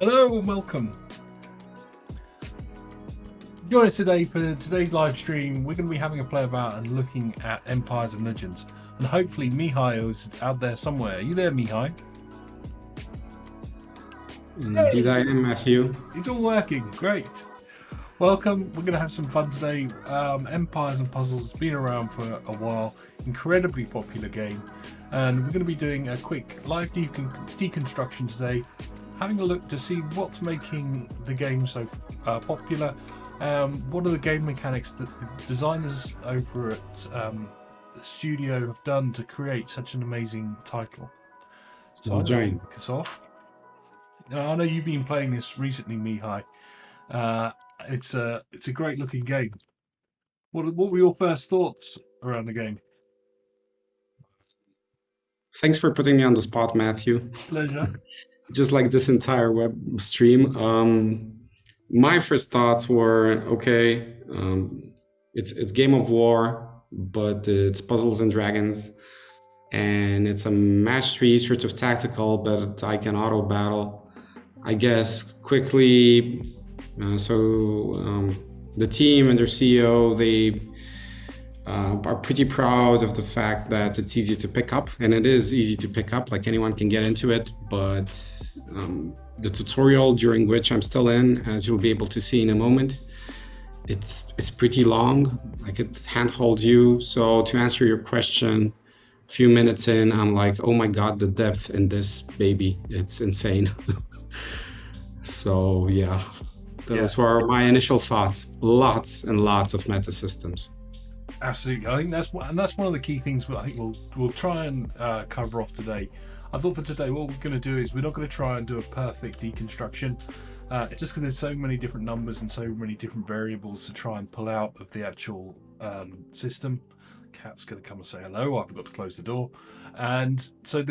Hello and welcome. Join us today for today's live stream. We're going to be having a play about and looking at Empires and Legends. And hopefully Mihai is out there somewhere. Are you there, Mihai? Indeed, I am, Matthew. It's all working. Great. Welcome. We're going to have some fun today. Empires and Puzzles has been around for a while. Incredibly popular game. And we're going to be doing a quick live deconstruction today. Having a look to see what's making the game so popular. What are the game mechanics that the designers over at the studio have done to create such an amazing title? So Enjoying. kick us off. Now, I know you've been playing this recently, Mihai. It's a great looking game. What were your first thoughts around the game? Thanks for putting me on the spot, Matthew. Pleasure. Just like this entire web stream, my first thoughts were, okay, it's Game of War, but it's Puzzles and Dragons, and it's a match 3 sort of tactical, but I can auto battle, I guess, quickly. The team and their CEO, they are pretty proud of the fact that it's easy to pick up, and it is easy to pick up, like anyone can get into it, but the tutorial, during which I'm still in, as you'll be able to see in a moment, it's pretty long, like it handholds you. So to answer your question, a few minutes in, I'm like, oh my god, the depth in this baby, it's insane. So yeah, those were my initial thoughts. Lots and lots of meta systems. Absolutely. I think that's one of the key things I think we'll try and cover off today. I thought for today what we're going to do is we're not going to try and do a perfect deconstruction, just because there's so many different numbers and so many different variables to try and pull out of the actual system. Cat's going to come and say hello. I forgot to close the door. And so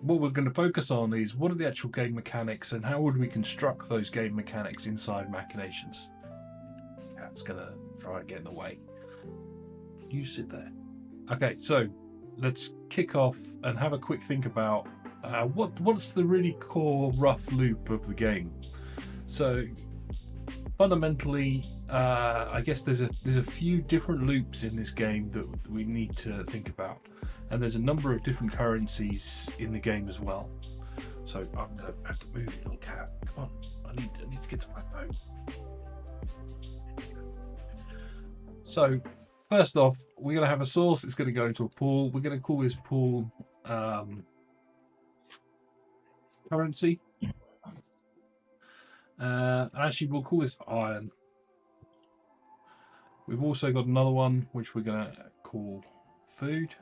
what we're going to focus on is what are the actual game mechanics and how would we construct those game mechanics inside Machinations. Cat's going to try and get in the way. You sit there. Okay, so let's kick off and have a quick think about what's the really core rough loop of the game. So fundamentally, I guess there's a few different loops in this game that we need to think about, and there's a number of different currencies in the game as well. So I'm gonna have to move, little cat. Come on, I need to get to my phone. So first off, we're going to have a source that's going to go into a pool. We're going to call this pool currency. Actually, we'll call this iron. We've also got another one, which we're going to call food.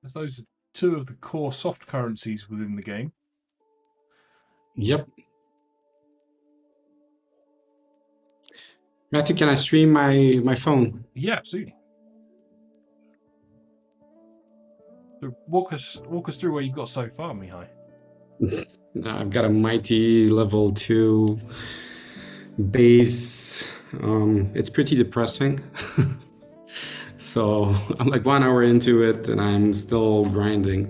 As those are two of the core soft currencies within the game. Yep. Matthew, can I stream my phone? Yeah, absolutely. So walk us through where you've got so far, Mihai. I've got a mighty level 2 base. It's pretty depressing. So I'm like 1 hour into it and I'm still grinding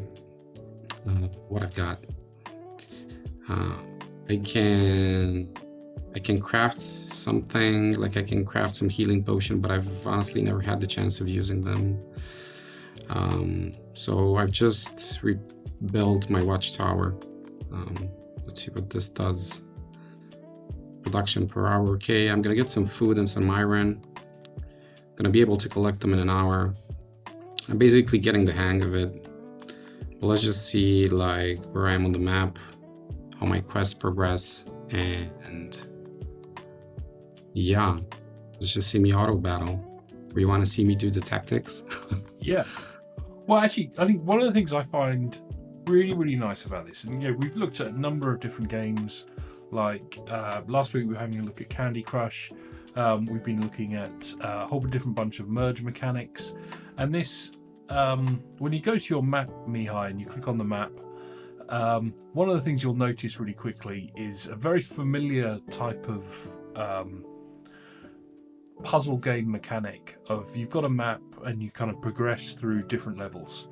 what I've got. I can craft something, like I can craft some healing potion, but I've honestly never had the chance of using them. So I've just rebuilt my watchtower. Let's see what this does. Production per hour. Okay, I'm gonna get some food and some iron. Gonna be able to collect them in an hour. I'm basically getting the hang of it. But let's just see like where I am on the map, how my quests progress, and yeah, let's just see me auto battle. Or you want to see me do the tactics? Yeah. Well, actually, I think one of the things I find really nice about this. And we've looked at a number of different games. Like last week we were having a look at Candy Crush. We've been looking at a whole different bunch of merge mechanics. And this, when you go to your map, Mihai, and you click on the map, one of the things you'll notice really quickly is a very familiar type of puzzle game mechanic of you've got a map and you kind of progress through different levels.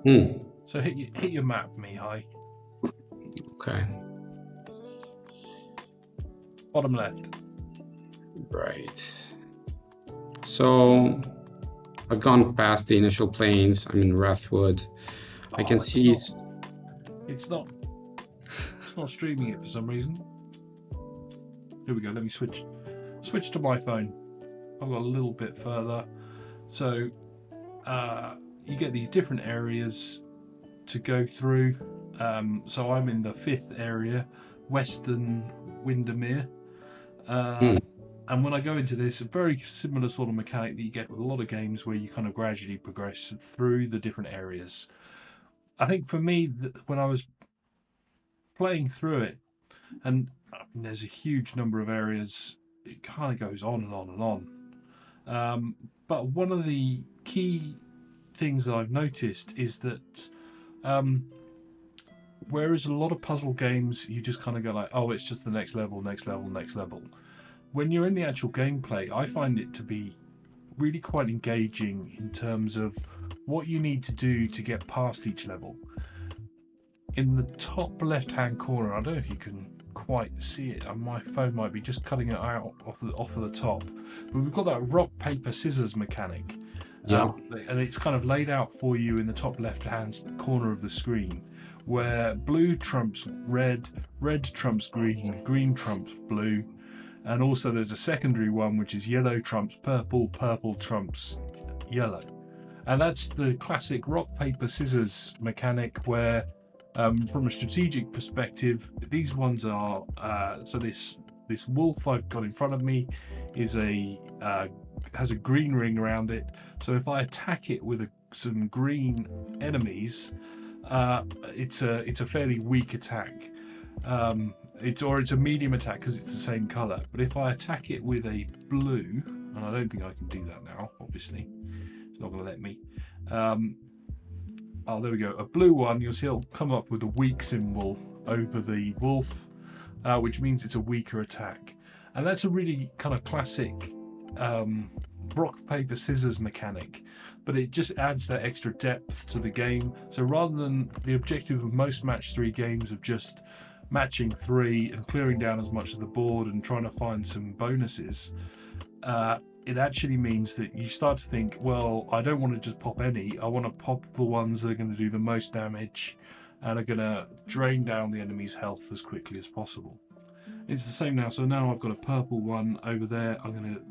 So hit your map, Mihai. Okay. Bottom left. Right. So I've gone past the initial plains. I'm in Rathwood. I can see it's not streaming it for some reason. Here we go. Let me switch to my phone. I've got a little bit further. So you get these different areas to go through. So I'm in the 5th area, Western Windermere. And when I go into this, a very similar sort of mechanic that you get with a lot of games where you kind of gradually progress through the different areas. I think for me, when I was playing through it, and there's a huge number of areas, it kind of goes on and on and on. But one of the key things that I've noticed is that whereas a lot of puzzle games, you just kind of go like, oh, it's just the next level, next level, next level. When you're in the actual gameplay, I find it to be really quite engaging in terms of what you need to do to get past each level. In the top left-hand corner, I don't know if you can quite see it, and my phone might be just cutting it out off of the top, but we've got that rock, paper, scissors mechanic. Yeah. And it's kind of laid out for you in the top left-hand corner of the screen, where blue trumps red, red trumps green, green trumps blue, and also there's a secondary one which is yellow trumps purple, purple trumps yellow. And that's the classic rock, paper, scissors mechanic where from a strategic perspective, these ones are so this wolf I've got in front of me is has a green ring around it. So if I attack it with some green enemies, it's a fairly weak attack. It's a medium attack because it's the same color. But if I attack it with a blue, and I don't think I can do that now, obviously, it's not going to let me. Oh, there we go. A blue one, you'll see it'll come up with a weak symbol over the wolf, which means it's a weaker attack. And that's a really kind of classic rock, paper, scissors mechanic, but it just adds that extra depth to the game. So rather than the objective of most match 3 games of just matching 3 and clearing down as much of the board and trying to find some bonuses, it actually means that you start to think, well, I don't want to just pop any, I want to pop the ones that are going to do the most damage and are going to drain down the enemy's health as quickly as possible. It's the same now. So now I've got a purple one over there. I'm going to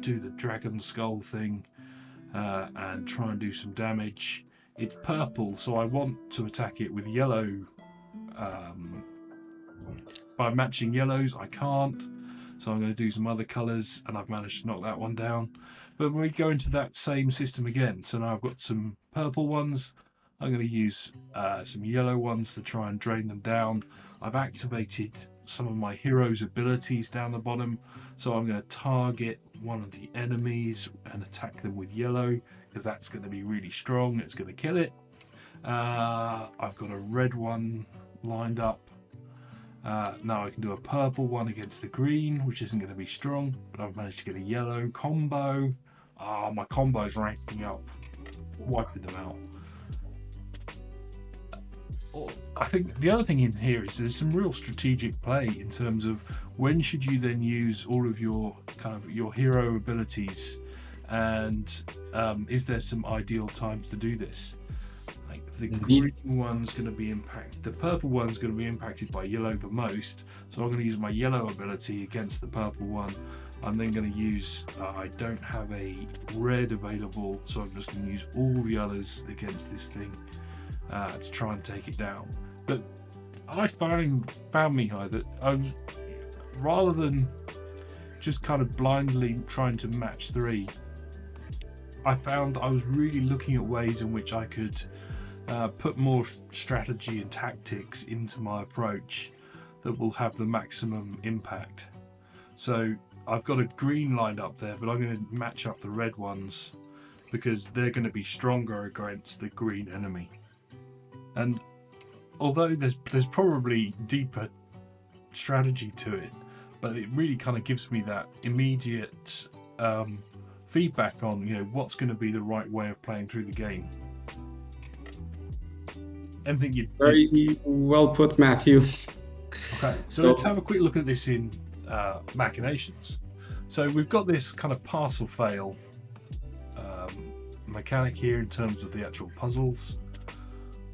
do the dragon skull thing and try and do some damage. It's purple, so I want to attack it with yellow. By matching yellows, I can't. So I'm going to do some other colours, and I've managed to knock that one down. But when we go into that same system again, so now I've got some purple ones, I'm going to use some yellow ones to try and drain them down. I've activated some of my hero's abilities down the bottom, so I'm going to target one of the enemies and attack them with yellow, because that's going to be really strong, it's going to kill it. I've got a red one lined up. Now I can do a purple one against the green, which isn't going to be strong, but I've managed to get a yellow combo. My combo's ranking up, wiping them out. I think the other thing in here is there's some real strategic play in terms of when should you then use all of your your hero abilities, and is there some ideal times to do this? Like the green one's going to be impacted, the purple one's going to be impacted by yellow the most, so I'm going to use my yellow ability against the purple one. I'm then going to use, I don't have a red available, so I'm just going to use all the others against this thing to try and take it down. But I found Mihai that I was, rather than just kind of blindly trying to match 3, I found I was really looking at ways in which I could put more strategy and tactics into my approach that will have the maximum impact. So I've got a green lined up there, but I'm going to match up the red ones because they're going to be stronger against the green enemy. And although there's probably deeper strategy to it, but it really kind of gives me that immediate feedback on, you know, what's going to be the right way of playing through the game. Anything you Very well put, Matthew. Okay, so let's have a quick look at this in Machinations. So we've got this kind of pass or fail mechanic here in terms of the actual puzzles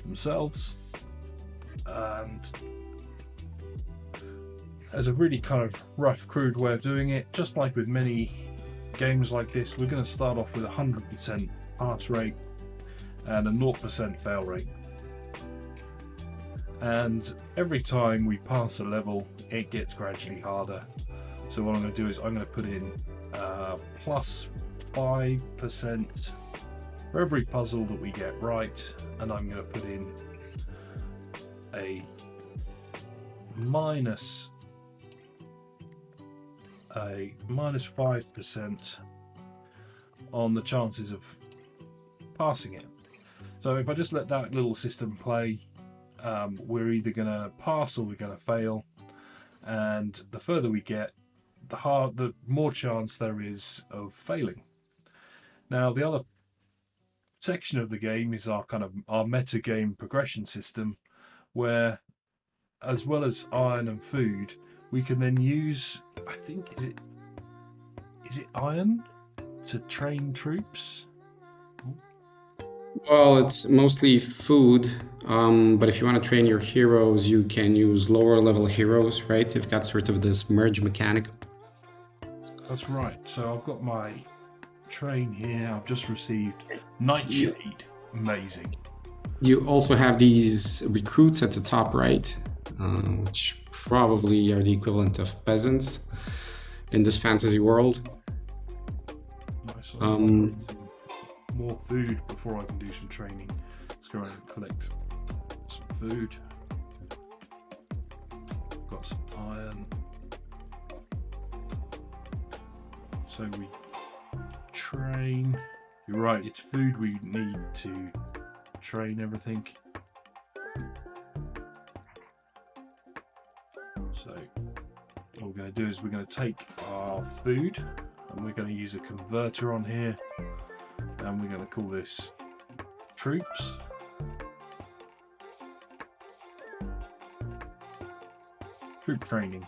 themselves, and as a really kind of rough, crude way of doing it, just like with many games like this, we're going to start off with 100% pass rate and a 0% fail rate. And every time we pass a level, it gets gradually harder. So what I'm going to do is I'm going to put in plus 5% for every puzzle that we get right, and I'm going to put in a minus 5% on the chances of passing it. So if I just let that little system play, we're either going to pass or we're going to fail, and the further we get, the more chance there is of failing. Now the other section of the game is our meta game progression system, where as well as iron and food, we can then use, I think, is it iron to train troops? Well, it's mostly food, but if you want to train your heroes, you can use lower level heroes, right? You've got sort of this merge mechanic. That's right. So I've got my train here. I've just received Nightshade. Amazing. You also have these recruits at the top right, which probably are the equivalent of peasants in this fantasy world. Nice. More food before I can do some training. Let's go around and collect some food. Got some iron. So we train. You're right, it's food we need to train everything. So what we're going to do is we're going to take our food and we're going to use a converter on here, and we're going to call this troops. Troop training.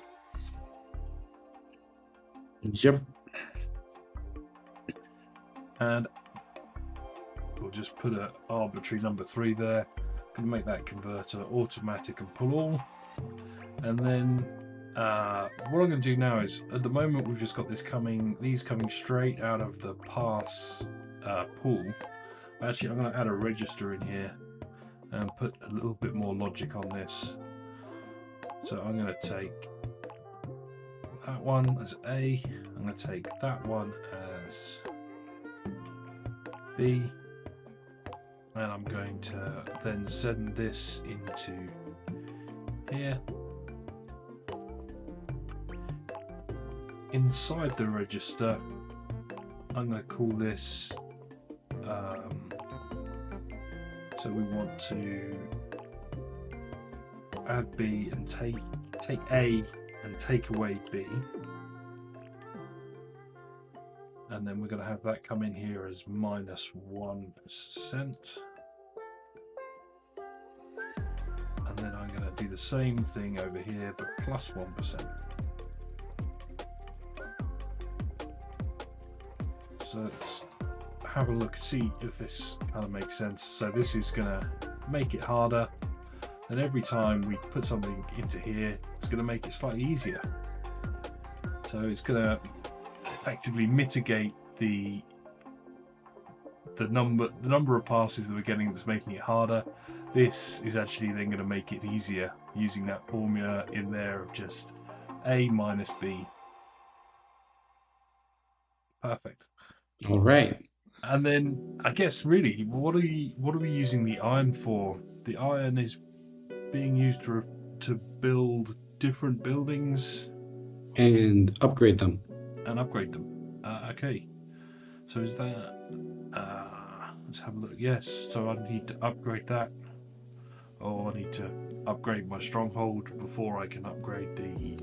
Yep. And we'll just put an arbitrary number 3 there. Going to make that converter automatic and pull all. And then what I'm going to do now is, at the moment we've just got these coming straight out of the pass pool. Actually, I'm going to add a register in here and put a little bit more logic on this. So I'm going to take that one as A. I'm going to take that one as B. And I'm going to then send this into here. Inside the register, I'm going to call this, so we want to add B and take A and take away B. And then we're going to have that come in here as -1%. And then I'm going to do the same thing over here, but +1%. So let's have a look, see if this kind of makes sense. So this is going to make it harder. And every time we put something into here, it's going to make it slightly easier. So it's going to effectively mitigate the number of passes that we're getting that's making it harder. This is actually then going to make it easier using that formula in there of just A minus B. Perfect. All right. And then I guess really, what are we using the iron for? The iron is being used to build different buildings and upgrade them. and upgrade them. Okay, so is that? Let's have a look. Yes, so I need to upgrade that, or I need to upgrade my stronghold before I can upgrade the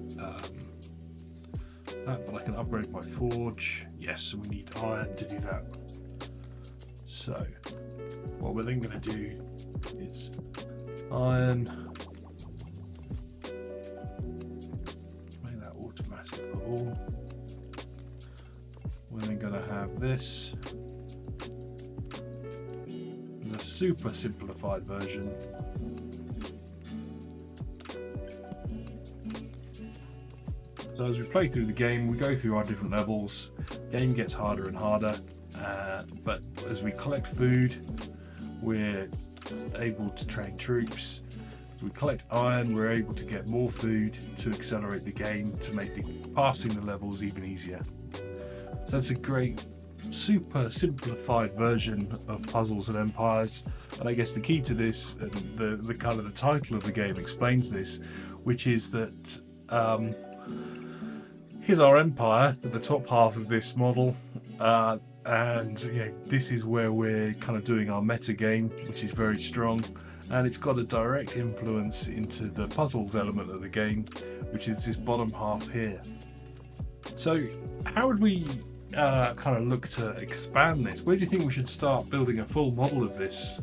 that. But I can upgrade my forge. Yes, so we need iron to do that. So what we're then going to do is iron. Make that automatic for all. We're then going to have this. A super simplified version. So as we play through the game, we go through our different levels. Game gets harder and harder, but as we collect food, we're able to train troops. As we collect iron, we're able to get more food to accelerate the game, to make passing the levels even easier. So that's a great, super simplified version of Puzzles and Empires. And I guess the key to this, and the kind of the title of the game explains this, which is that here's our empire at the top half of this model, and this is where we're kind of doing our meta game, which is very strong, and it's got a direct influence into the puzzles element of the game, which is this bottom half here. So how would we kind of look to expand this? Where do you think we should start building a full model of this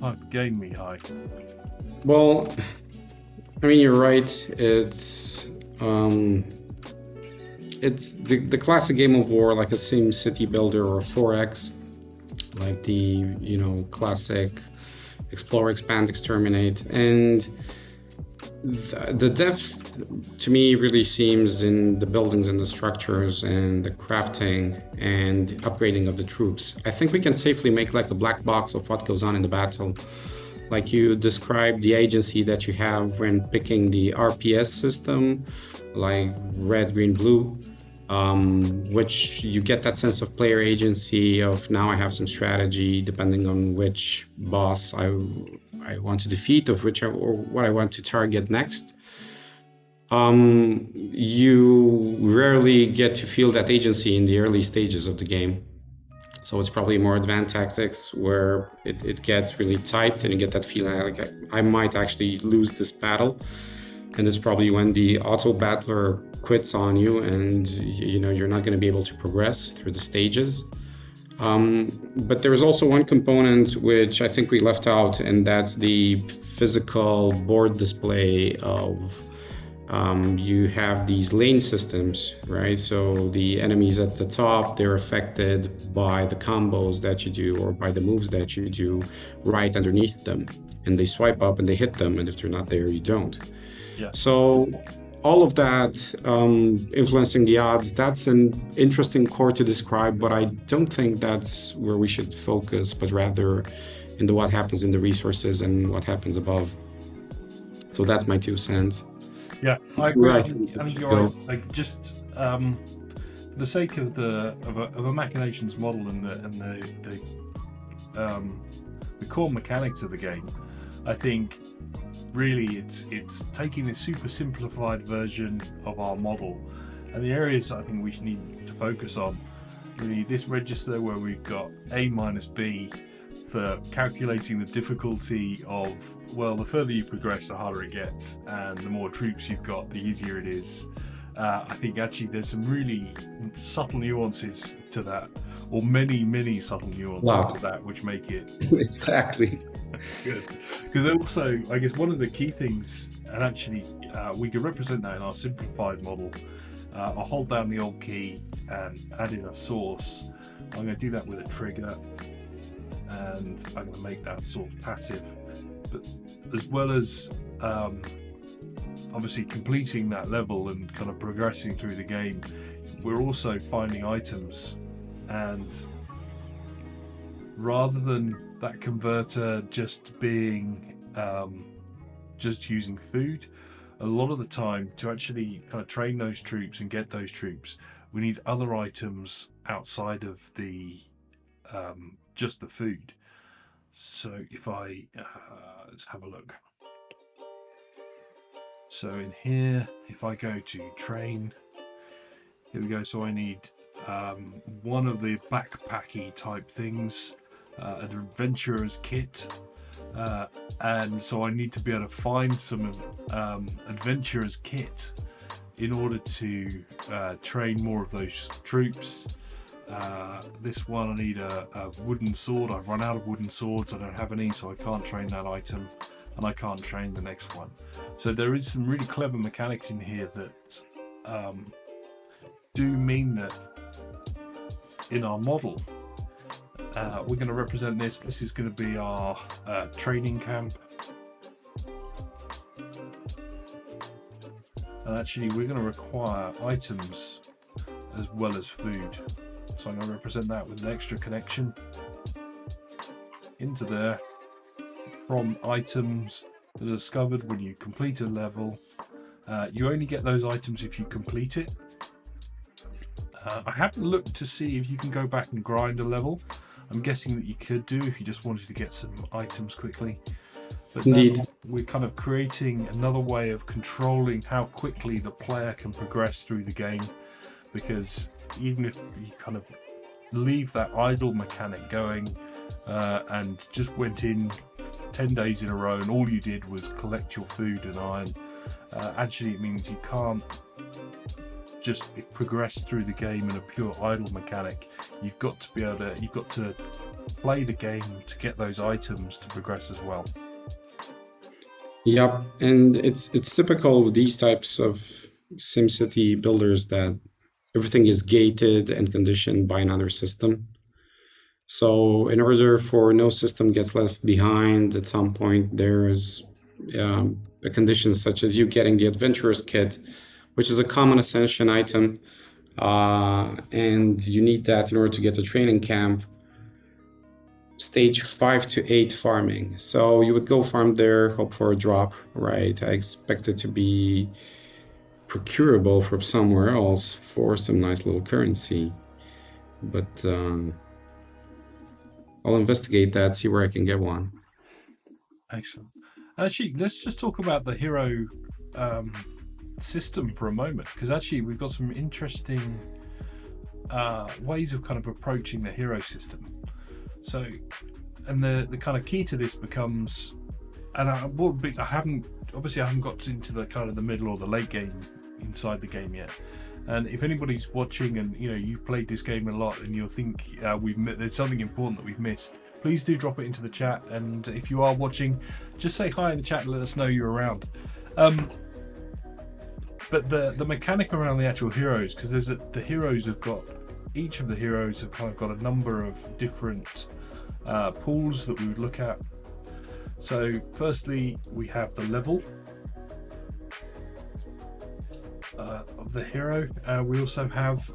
type of game, Mihai? Well, I mean, you're right. It's the classic game of war, like a Sim City Builder or 4X, like the classic Explore, Expand, Exterminate, and the depth to me really seems in the buildings and the structures and the crafting and upgrading of the troops. I think we can safely make like a black box of what goes on in the battle. Like you described the agency that you have when picking the RPS system, like red, green, blue, which you get that sense of player agency of now I have some strategy depending on which boss I want to defeat, or what I want to target next. You rarely get to feel that agency in the early stages of the game. So it's probably more advanced tactics where it gets really tight and you get that feeling like I might actually lose this battle. And it's probably when the auto battler quits on you and you're not going to be able to progress through the stages. But there's also one component which I think we left out, and that's the physical board display of you have these lane systems, right? So the enemies at the top, they're affected by the combos that you do or by the moves that you do right underneath them, and they swipe up and they hit them, and if they're not there, you don't. Yeah. So all of that influencing the odds, that's an interesting core to describe, but I don't think that's where we should focus, but rather in what happens in the resources and what happens above. So that's my 2 cents. Yeah, I agree. I think you're right. Like, just for the sake of a Machinations model and the core mechanics of the game, I think really it's taking this super simplified version of our model, and the areas I think we need to focus on. Really, this register where we've got A minus B for calculating the difficulty of, well, the further you progress, the harder it gets, and the more troops you've got, the easier it is. I think actually there's some really subtle nuances to that, or many subtle nuances to that, which make it exactly good. Because also, I guess one of the key things, and actually we can represent that in our simplified model. I'll hold down the Alt key and add in a source. I'm going to do that with a trigger, and I'm going to make that source passive. But as well as obviously completing that level and kind of progressing through the game, we're also finding items, and rather than that converter just being just using food, a lot of the time to actually kind of train those troops and get those troops, we need other items outside of the just the food. So if I let's have a look. So in here, if I go to train, here we go. So I need one of the backpacky type things, an adventurer's kit, and so I need to be able to find some adventurer's kit in order to train more of those troops. This one I need a wooden sword. I've run out of wooden swords. I don't have any, so I can't train that item, and I can't train the next one. So there is some really clever mechanics in here that do mean that in our model we're going to represent this. This is going to be our training camp, and actually we're going to require items as well as food. So I'm going to represent that with an extra connection into there from items that are discovered when you complete a level. You only get those items if you complete it. I haven't looked to see if you can go back and grind a level. I'm guessing that you could do if you just wanted to get some items quickly. But Indeed. We're kind of creating another way of controlling how quickly the player can progress through the game, because even if you kind of leave that idle mechanic going and just went in 10 days in a row and all you did was collect your food and iron, actually it means you can't just progress through the game in a pure idle mechanic. You've got to play the game to get those items to progress as well. Yep, and it's typical with these types of SimCity builders that everything is gated and conditioned by another system. So in order for no system gets left behind, at some point there's a condition such as you getting the adventurer's kit, which is a common ascension item, and you need that in order to get to training camp. Stage 5 to 8 farming. So you would go farm there, hope for a drop, right? I expect it to be procurable from somewhere else for some nice little currency, but I'll investigate that, see where I can get one. Excellent. Actually, let's just talk about the hero system for a moment, because actually we've got some interesting ways of kind of approaching the hero system. So, and the kind of key to this becomes, and I haven't got into the kind of the middle or the late game inside the game yet. And if anybody's watching and you've played this game a lot and you think there's something important that we've missed, please do drop it into the chat. And if you are watching, just say hi in the chat and let us know you're around. But the mechanic around the actual heroes, because each of the heroes have kind of got a number of different pools that we would look at. So firstly, we have the level of the hero. We also have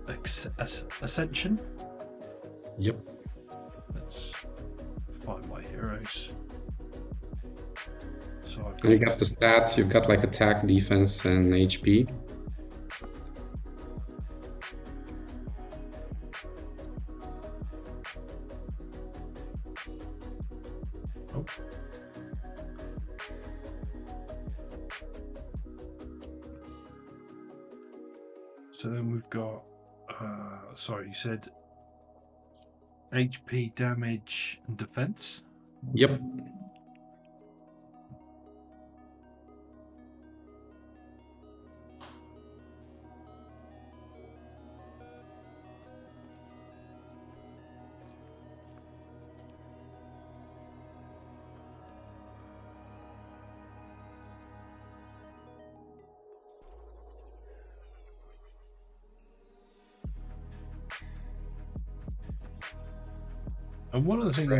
ascension. Yep. Let's find my heroes. So you got the stats. You've got like attack, defense, and HP. Oh. So then we've got, sorry, you said HP, damage, and defense? Yep. And one of the things,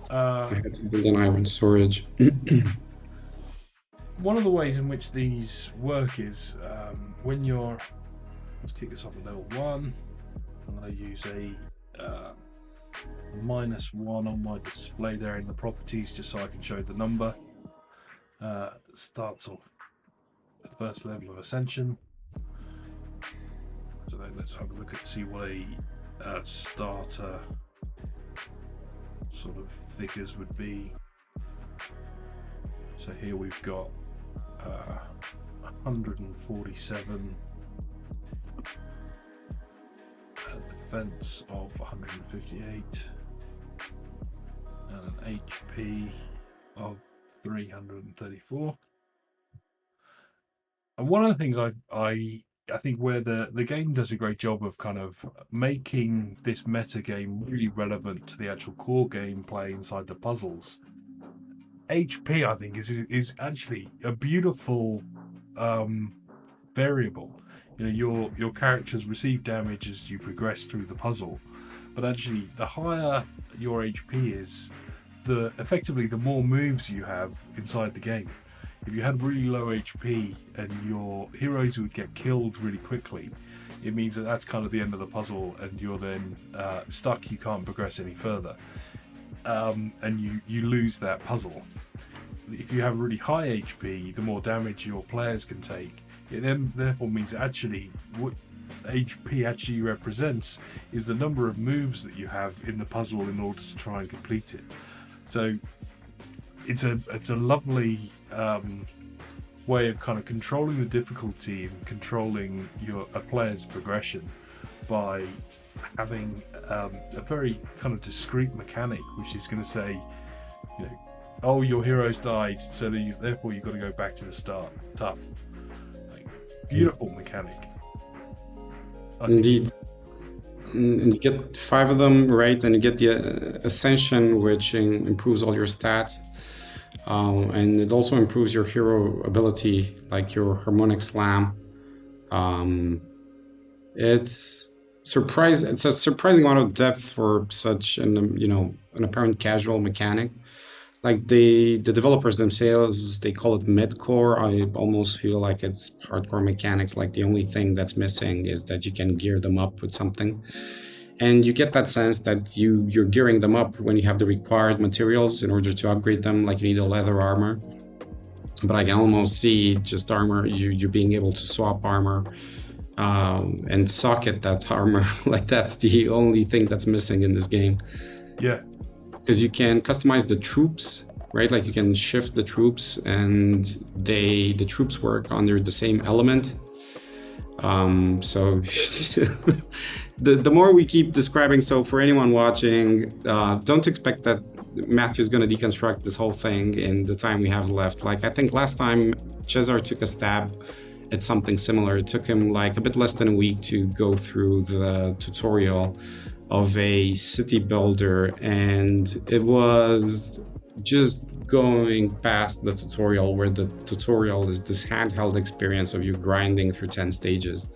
I had to build an iron storage. one of the ways in which these work is when you're, let's kick this off at level 1. I'm going to use a -1 on my display there in the properties just so I can show the number. Starts off the first level of ascension. So then let's have a look at see what a starter sort of figures would be. So here we've got 147, a defense of 158, and an HP of 334. And one of the things I think where the game does a great job of kind of making this meta game really relevant to the actual core gameplay inside the puzzles. HP, I think, is actually a beautiful variable. You know, your characters receive damage as you progress through the puzzle, but actually, the higher your HP is, effectively the more moves you have inside the game. If you had really low HP and your heroes would get killed really quickly, it means that that's kind of the end of the puzzle, and you're then stuck. You can't progress any further, and you lose that puzzle. If you have really high HP, the more damage your players can take. It then therefore means actually what HP actually represents is the number of moves that you have in the puzzle in order to try and complete it. So it's a lovely way of kind of controlling the difficulty and controlling a player's progression by having a very kind of discrete mechanic, which is going to say, you know, oh, your heroes died, so therefore you've got to go back to the start. Tough. Like, beautiful mechanic. Indeed. And you get 5 of them, right? And you get the Ascension, which improves all your stats. And it also improves your hero ability, like your Harmonic Slam. It's a surprising amount of depth for such an apparent casual mechanic. Like the developers themselves, they call it mid-core. I almost feel like it's hardcore mechanics. Like the only thing that's missing is that you can gear them up with something. And you get that sense that you're gearing them up when you have the required materials in order to upgrade them, like you need a leather armor. But I can almost see just armor, you being able to swap armor and socket that armor. Like that's the only thing that's missing in this game. Yeah. Because you can customize the troops, right? Like you can shift the troops and the troops work under the same element. So the more we keep describing, so for anyone watching, don't expect that Matthew's going to deconstruct this whole thing in the time we have left. Like I think last time Cesar took a stab at something similar. It took him like a bit less than a week to go through the tutorial of a city builder, and it was just going past the tutorial, where the tutorial is this handheld experience of you grinding through 10 stages.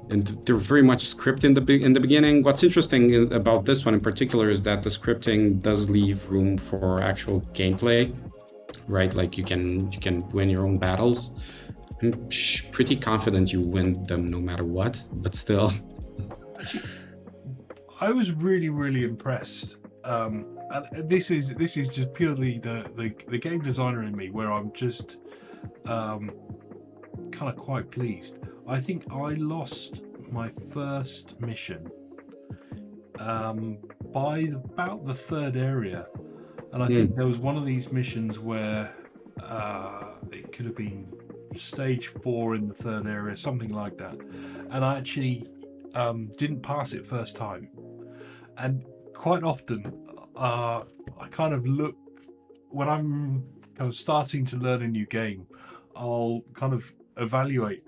And they're very much scripted in the beginning. What's interesting about this one in particular is that the scripting does leave room for actual gameplay, right? Like you can win your own battles. I'm pretty confident you win them no matter what, but still. Actually, I was really, really impressed. And this is just purely the game designer in me, where I'm just kind of quite pleased. I think I lost my first mission by about the 3rd area, and I think there was one of these missions where it could have been stage 4 in the 3rd area, something like that, and I actually didn't pass it first time. And quite often I kind of look, when I'm kind of starting to learn a new game, I'll kind of evaluate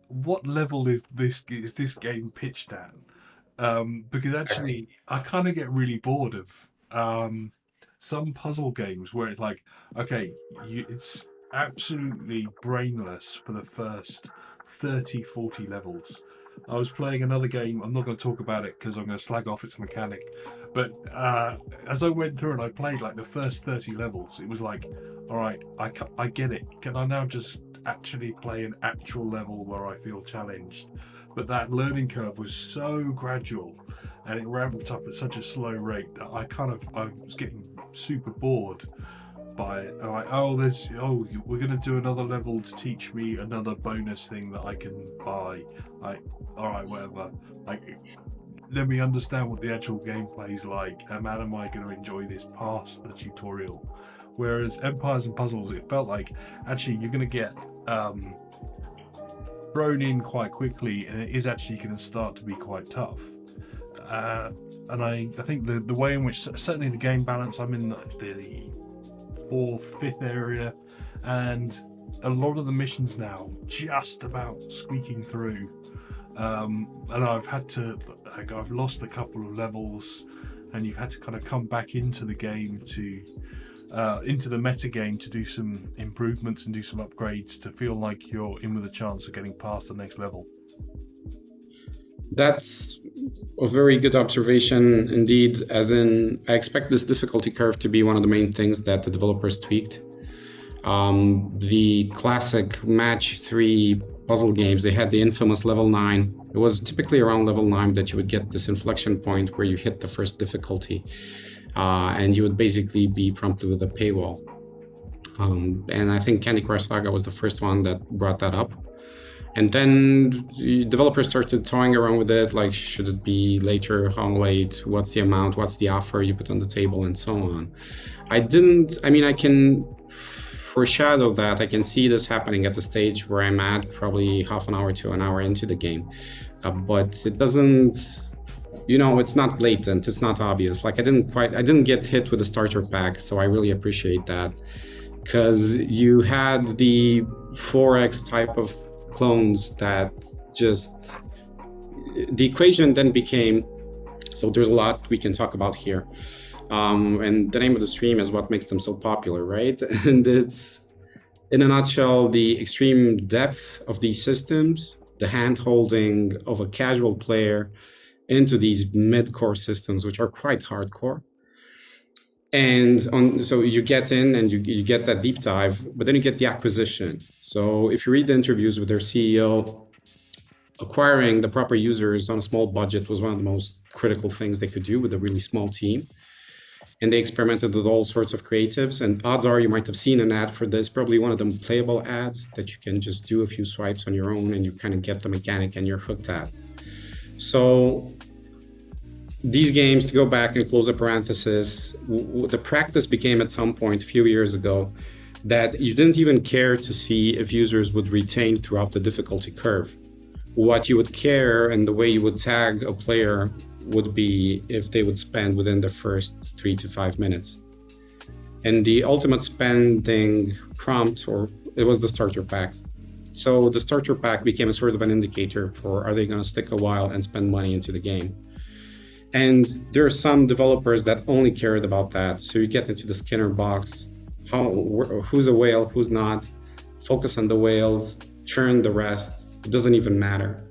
what level is this game pitched at, because actually I kind of get really bored of some puzzle games where it's like, okay, it's absolutely brainless for the first 30-40 levels. I was playing another game, I'm not going to talk about it because I'm going to slag off its mechanic, but as I went through and I played like the first 30 levels, it was like, all right, I get it. Can I now just actually play an actual level where I feel challenged? But that learning curve was so gradual and it ramped up at such a slow rate that I was getting super bored by it. I'm like, we're going to do another level to teach me another bonus thing that I can buy. Like, all right, whatever. Like, let me understand what the actual gameplay is like, and am I going to enjoy this past the tutorial? Whereas Empires and Puzzles, it felt like actually you're going to get thrown in quite quickly, and it is actually going to start to be quite tough. And I think the way in which, certainly the game balance, I'm in the 4th, 5th area, and a lot of the missions now just about squeaking through. And I've lost a couple of levels, and you've had to kind of come back into the game into the meta game to do some improvements and do some upgrades to feel like you're in with a chance of getting past the next level. That's a very good observation indeed, as in I expect this difficulty curve to be one of the main things that the developers tweaked. The classic match 3 puzzle games, they had the infamous level 9. It was typically around level 9 that you would get this inflection point where you hit the first difficulty, and you would basically be prompted with a paywall. And I think Candy Crush Saga was the first one that brought that up. And then the developers started toying around with it, like, should it be later, how late, what's the amount, what's the offer you put on the table, and so on. I can foreshadow that. I can see this happening at the stage where I'm at, probably half an hour to an hour into the game. But it doesn't, it's not blatant, it's not obvious. Like, I didn't get hit with the starter pack, so I really appreciate that. Because you had the 4x type of clones that just, the equation then became, so there's a lot we can talk about here. And the name of the stream is what makes them so popular, right? And it's, in a nutshell, the extreme depth of these systems, the hand-holding of a casual player into these mid-core systems, which are quite hardcore. And so you get in and you get that deep dive, but then you get the acquisition. So if you read the interviews with their CEO, acquiring the proper users on a small budget was one of the most critical things they could do with a really small team. And they experimented with all sorts of creatives, and odds are you might have seen an ad for this, probably one of them playable ads that you can just do a few swipes on your own and you kind of get the mechanic and you're hooked at. So these games, to go back and close a parenthesis, the practice became at some point a few years ago that you didn't even care to see if users would retain throughout the difficulty curve. What you would care and the way you would tag a player would be if they would spend within the first 3 to 5 minutes. And the ultimate spending prompt, or it was the starter pack. So the starter pack became a sort of an indicator for, are they going to stick a while and spend money into the game? And there are some developers that only cared about that. So you get into the Skinner box, who's a whale, who's not, focus on the whales, churn the rest, it doesn't even matter.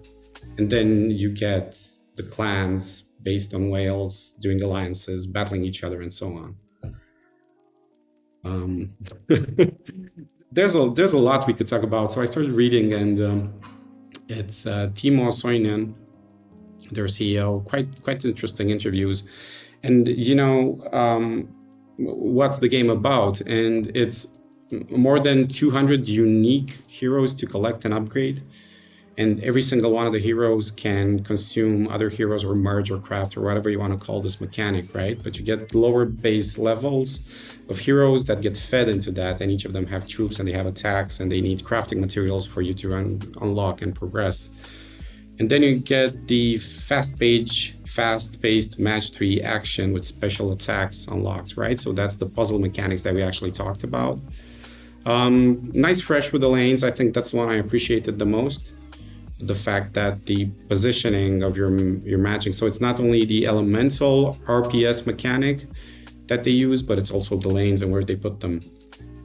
And then you get the clans based on whales, doing alliances, battling each other, and so on. There's a lot we could talk about. So I started reading, and it's Timo Soinen, their CEO, quite interesting interviews. And what's the game about? And it's more than 200 unique heroes to collect and upgrade. And every single one of the heroes can consume other heroes or merge or craft or whatever you want to call this mechanic, right? But you get lower base levels of heroes that get fed into that, and each of them have troops and they have attacks and they need crafting materials for you to unlock and progress. And then you get the fast-paced match 3 action with special attacks unlocked, right? So that's the puzzle mechanics that we actually talked about. Nice fresh with the lanes. I think that's the one I appreciated the most. The fact that the positioning of your matching, so it's not only the elemental RPS mechanic that they use, but it's also the lanes and where they put them.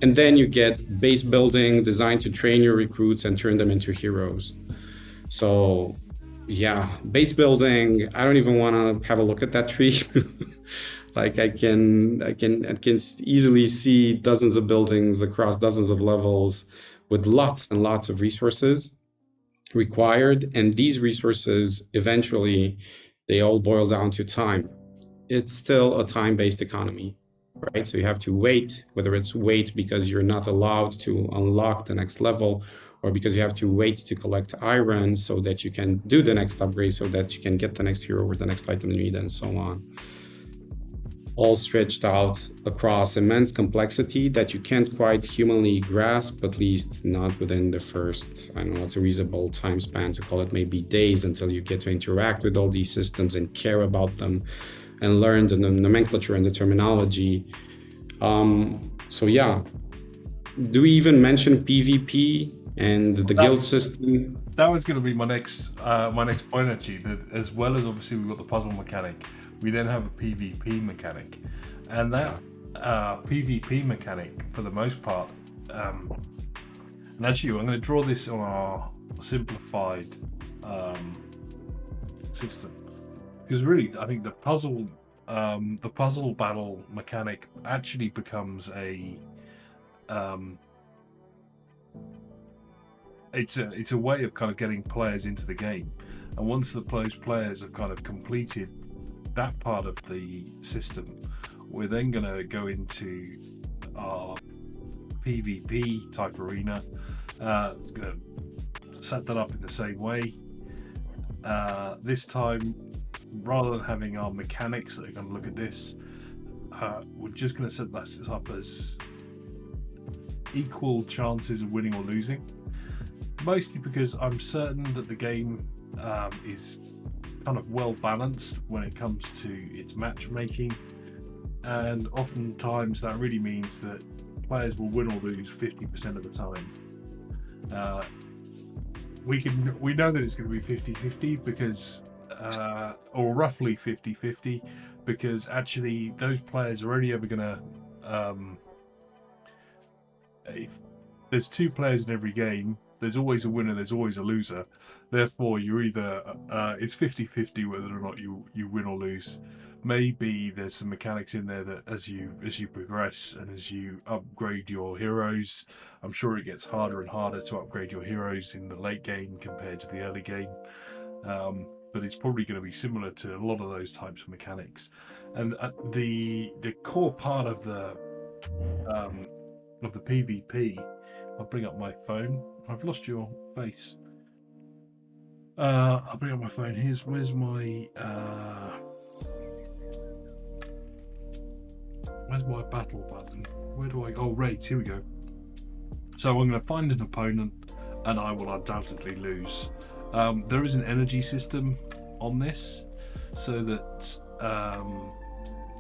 And then you get base building designed to train your recruits and turn them into heroes. So yeah, base building, I don't even want to have a look at that tree. Like I can easily see dozens of buildings across dozens of levels with lots and lots of resources required, and these resources eventually they all boil down to time. It's still a time-based economy, right? So you have to wait, whether it's wait because you're not allowed to unlock the next level, or because you have to wait to collect iron so that you can do the next upgrade, so that you can get the next hero or the next item you need, and so on. All stretched out across immense complexity that you can't quite humanly grasp, at least not within the first, I don't know, what's a reasonable time span to call it, maybe days, until you get to interact with all these systems and care about them and learn the nomenclature and the terminology. So yeah, do we even mention PvP and the guild system? That was going to be my next point actually. That as well as obviously we've got the puzzle mechanic, we then have a PvP mechanic, and that PvP mechanic for the most part. And actually, I'm going to draw this on our simplified system, because really, I think the puzzle battle mechanic actually becomes a it's a way of kind of getting players into the game, and once those players have kind of completed that part of the system, we're then going to go into our PvP type arena. Going to set that up in the same way. This time, rather than having our mechanics that are going to look at this, we're just going to set this up as equal chances of winning or losing. Mostly because I'm certain that the game is kind of well balanced when it comes to its matchmaking, and oftentimes that really means that players will win or lose 50% of the time. We know that it's going to be 50-50 because or roughly 50-50, because actually those players are only ever going to if there's two players in every game, there's always a winner, there's always a loser. Therefore, you're either it's 50-50 whether or not you win or lose. Maybe there's some mechanics in there that as you progress and as you upgrade your heroes, I'm sure it gets harder and harder to upgrade your heroes in the late game compared to the early game. But it's probably going to be similar to a lot of those types of mechanics. And the core part of the PvP, I'll bring up my phone. I've lost your face. I'll bring up my phone. Where's my battle button? Where do I? Oh, rates. Here we go. So I'm going to find an opponent, and I will undoubtedly lose. There is an energy system on this, so that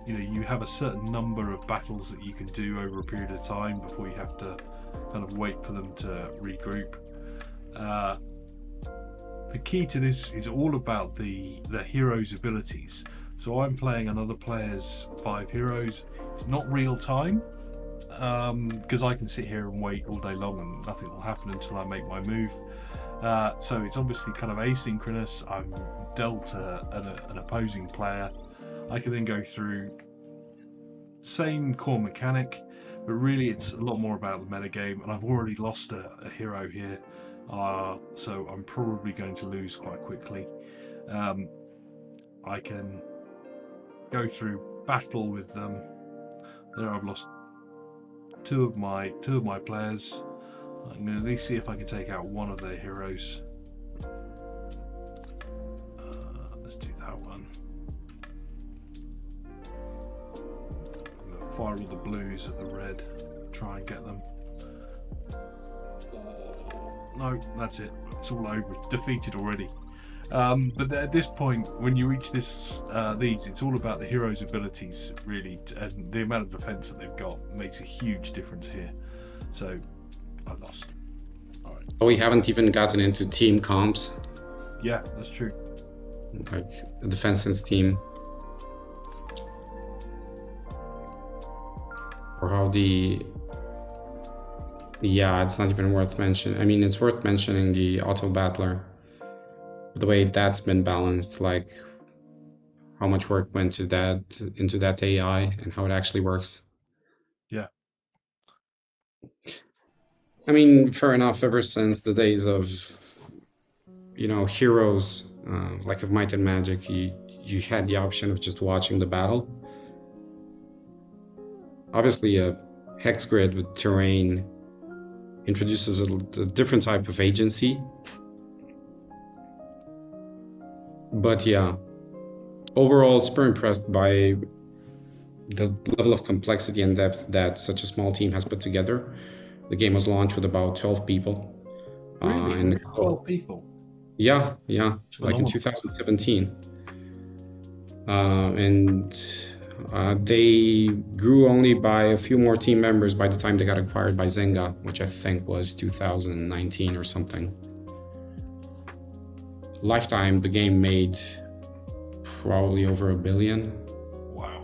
you have a certain number of battles that you can do over a period of time before you have to kind of wait for them to regroup. The key to this is all about the hero's abilities. So I'm playing another player's 5 heroes. It's not real time, because I can sit here and wait all day long and nothing will happen until I make my move. So it's obviously kind of asynchronous. I'm dealt an opposing player. I can then go through same core mechanic, but really it's a lot more about the metagame, and I've already lost a hero here, so I'm probably going to lose quite quickly. I can go through battle with them. There I've lost two of my players. I'm going to at least see if I can take out one of their heroes. Let's do that one. I'm going to fire all the blues at the red, try and get them. No, that's it. It's all over. It's defeated already. But at this point, when you reach these, it's all about the hero's abilities, really, and the amount of defense that they've got makes a huge difference here. So I lost. All right. Oh, we haven't even gotten into team comps. Yeah, that's true. Like a defensive team, or how it's not even worth mentioning. I mean, it's worth mentioning the auto battler, the way that's been balanced, like how much work went into that AI and how it actually works. Yeah. I mean, fair enough. Ever since the days of heroes, like of Might and Magic, you had the option of just watching the battle. Obviously, a hex grid with terrain introduces a different type of agency. But yeah, overall, super impressed by the level of complexity and depth that such a small team has put together. The game was launched with about 12 people. Really? And 12 people? Yeah, It's like in phenomenal. 2017. And they grew only by a few more team members by the time they got acquired by Zynga, which I think was 2019 or something. Lifetime, the game made probably over $1 billion. Wow.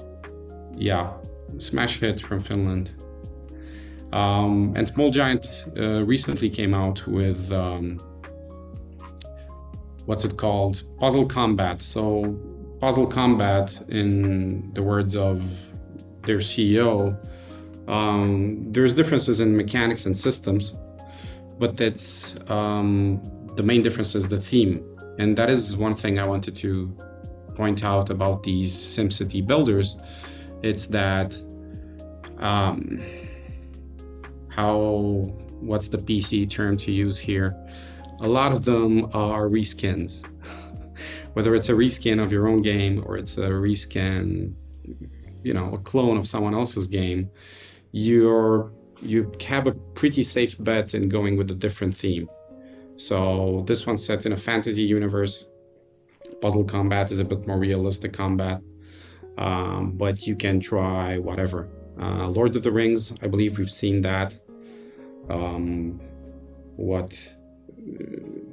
Yeah, smash hit from Finland. And Small Giant recently came out with what's it called? Puzzle Combat. So Puzzle Combat, in the words of their CEO, there's differences in mechanics and systems, but that's the main difference is the theme. And that is one thing I wanted to point out about these SimCity builders. It's that what's the PC term to use here? A lot of them are reskins. Whether it's a reskin of your own game or it's a reskin, a clone of someone else's game, you have a pretty safe bet in going with a different theme. So this one's set in a fantasy universe. Puzzle combat is a bit more realistic combat, but you can try whatever. Lord of the Rings, I believe we've seen that.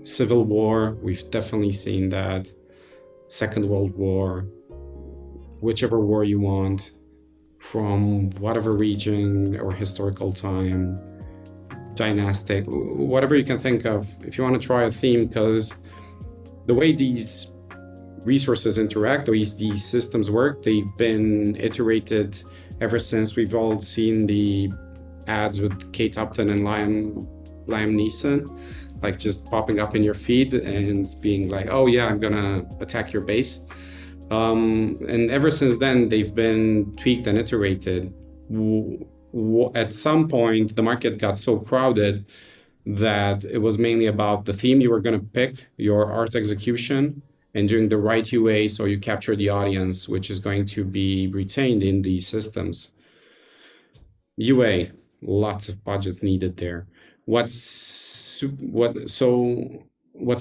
Civil War, we've definitely seen that. Second World War, whichever war you want, from whatever region or historical time, dynastic, whatever you can think of. If you want to try a theme, because the way these resources interact, these systems work, they've been iterated ever since we've all seen the ads with Kate Upton and Liam Neeson, like just popping up in your feed and being like, oh yeah, I'm gonna attack your base. And ever since then, they've been tweaked and iterated. At some point, the market got so crowded that it was mainly about the theme you were going to pick, your art execution, and doing the right UA so you capture the audience, which is going to be retained in these systems. UA, lots of budgets needed there. What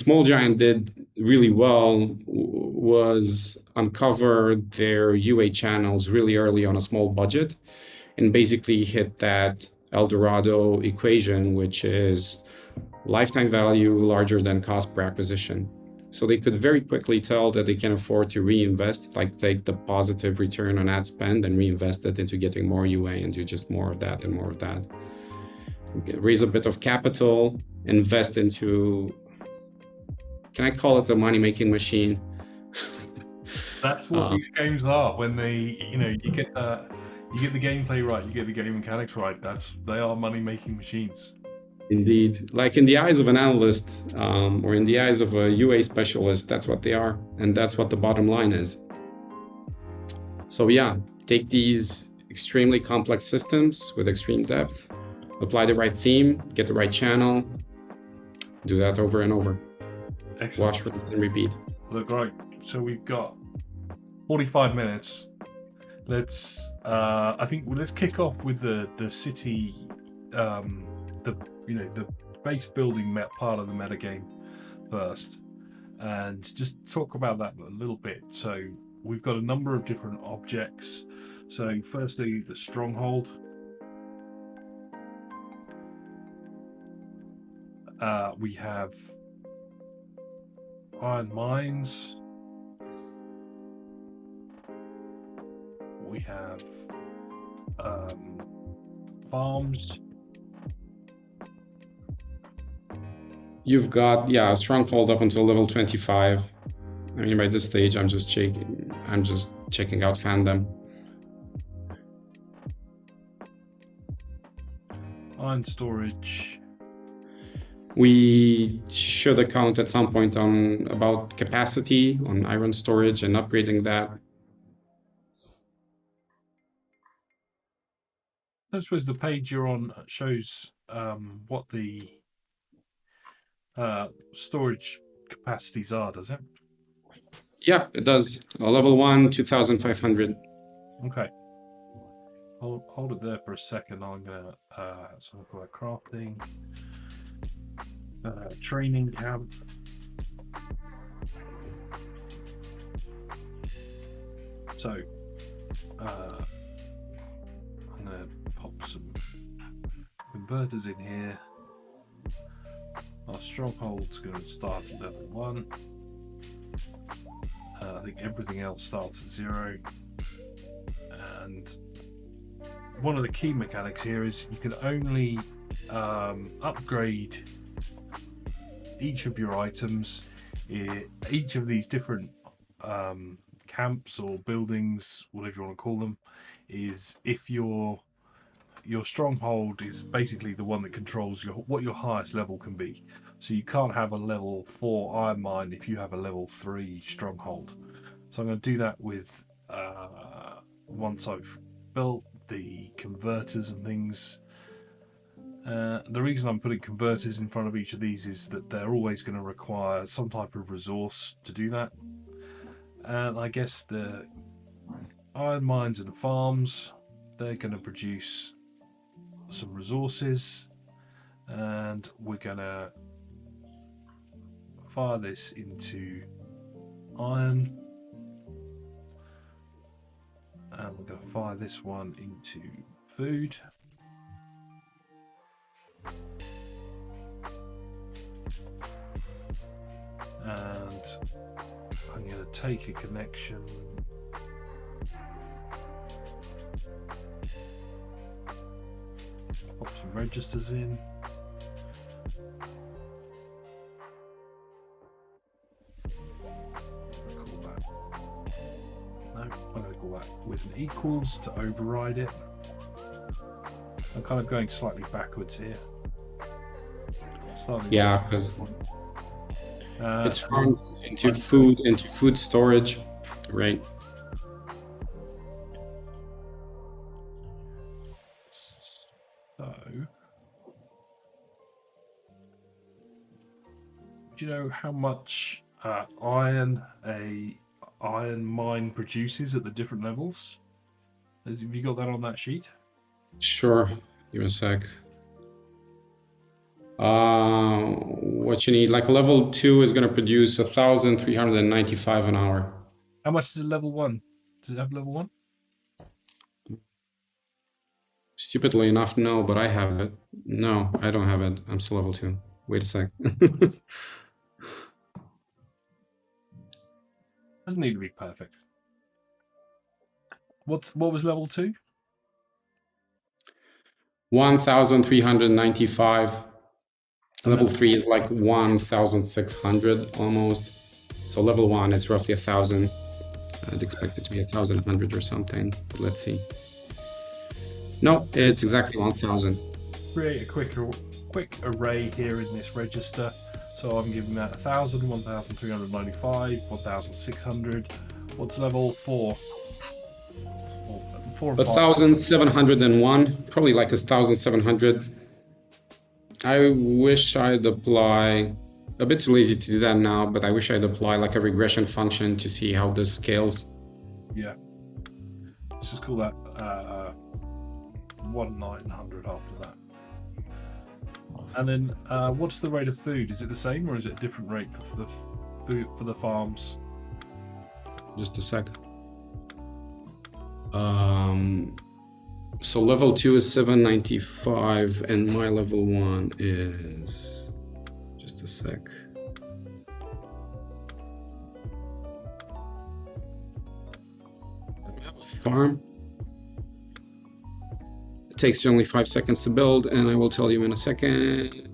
Small Giant did really well was uncover their UA channels really early on a small budget and basically hit that El Dorado equation, which is lifetime value larger than cost per acquisition. So they could very quickly tell that they can afford to reinvest, like take the positive return on ad spend and reinvest it into getting more UA and do just more of that and more of that. Raise a bit of capital, invest into, can I call it a money-making machine? That's what these games are. When they, you get the gameplay right, you get the game mechanics right. They are money-making machines. Indeed, like in the eyes of an analyst or in the eyes of a UA specialist, that's what they are, and that's what the bottom line is. So yeah, take these extremely complex systems with extreme depth, apply the right theme, get the right channel, do that over and over. Excellent. Watch, rinse, and repeat. Look, right. So we've got 45 minutes. Let's kick off with the city, the base building part of the metagame first, and just talk about that a little bit. So we've got a number of different objects. So firstly, the stronghold. We have iron mines. We have farms. You've got a stronghold up until level 25. I mean, by this stage, I'm just checking out fandom. Iron storage. We should account at some point about capacity on iron storage and upgrading that. I suppose the page you're on shows what the storage capacities are, does it? Yeah, it does. Level 1, 2,500. Okay. Hold it there for a second. I'm gonna something called crafting training camp. So I'm gonna pop some converters in here. Our stronghold's going to start at level 1. I think everything else starts at 0. And one of the key mechanics here is you can only upgrade each of your items, each of these different camps or buildings, whatever you want to call them, is if your stronghold is basically the one that controls what your highest level can be. So you can't have a level 4 iron mine if you have a level 3 stronghold. So I'm going to do that with once I've built the converters and things. The reason I'm putting converters in front of each of these is that they're always going to require some type of resource to do that. And I guess the iron mines and farms, they're going to produce some resources, and we're gonna fire this into iron, and we're gonna fire this one into food, and I'm gonna take a connection. Pop some registers in. Call that. No, I'm going to call that with an equals to override it. I'm kind of going slightly backwards here. Yeah, because it's farmed into food storage, right? So, do you know how much iron a iron mine produces at the different levels? Have you got that on that sheet? Sure. Give me a sec. What you need, like level 2 is going to produce 1,395 an hour. How much is it level 1? Does it have level 1? Stupidly enough, no, but I have it. No, I don't have it. I'm still level 2. Wait a sec. Doesn't need to be perfect. What was level 2? 1,395. Level 3 is like 1,600 almost. So level 1 is roughly 1,000. I'd expect it to be 1,100 or something. But let's see. No, it's exactly 1,000. Create a quick array here in this register. So I'm giving that 1,000, 1,395, 1,600. What's level 4? 4 and 5. 1,701, probably like 1,700. I wish I'd apply, a bit too lazy to do that now, but I wish I'd apply like a regression function to see how this scales. Yeah. Let's just call that 1,900 after that. And then what's the rate of food? Is it the same or is it a different rate for the farms? Just a sec. So level 2 is 795 and my level 1 is, just a sec. I have a farm. It takes you only 5 seconds to build, and I will tell you in a second.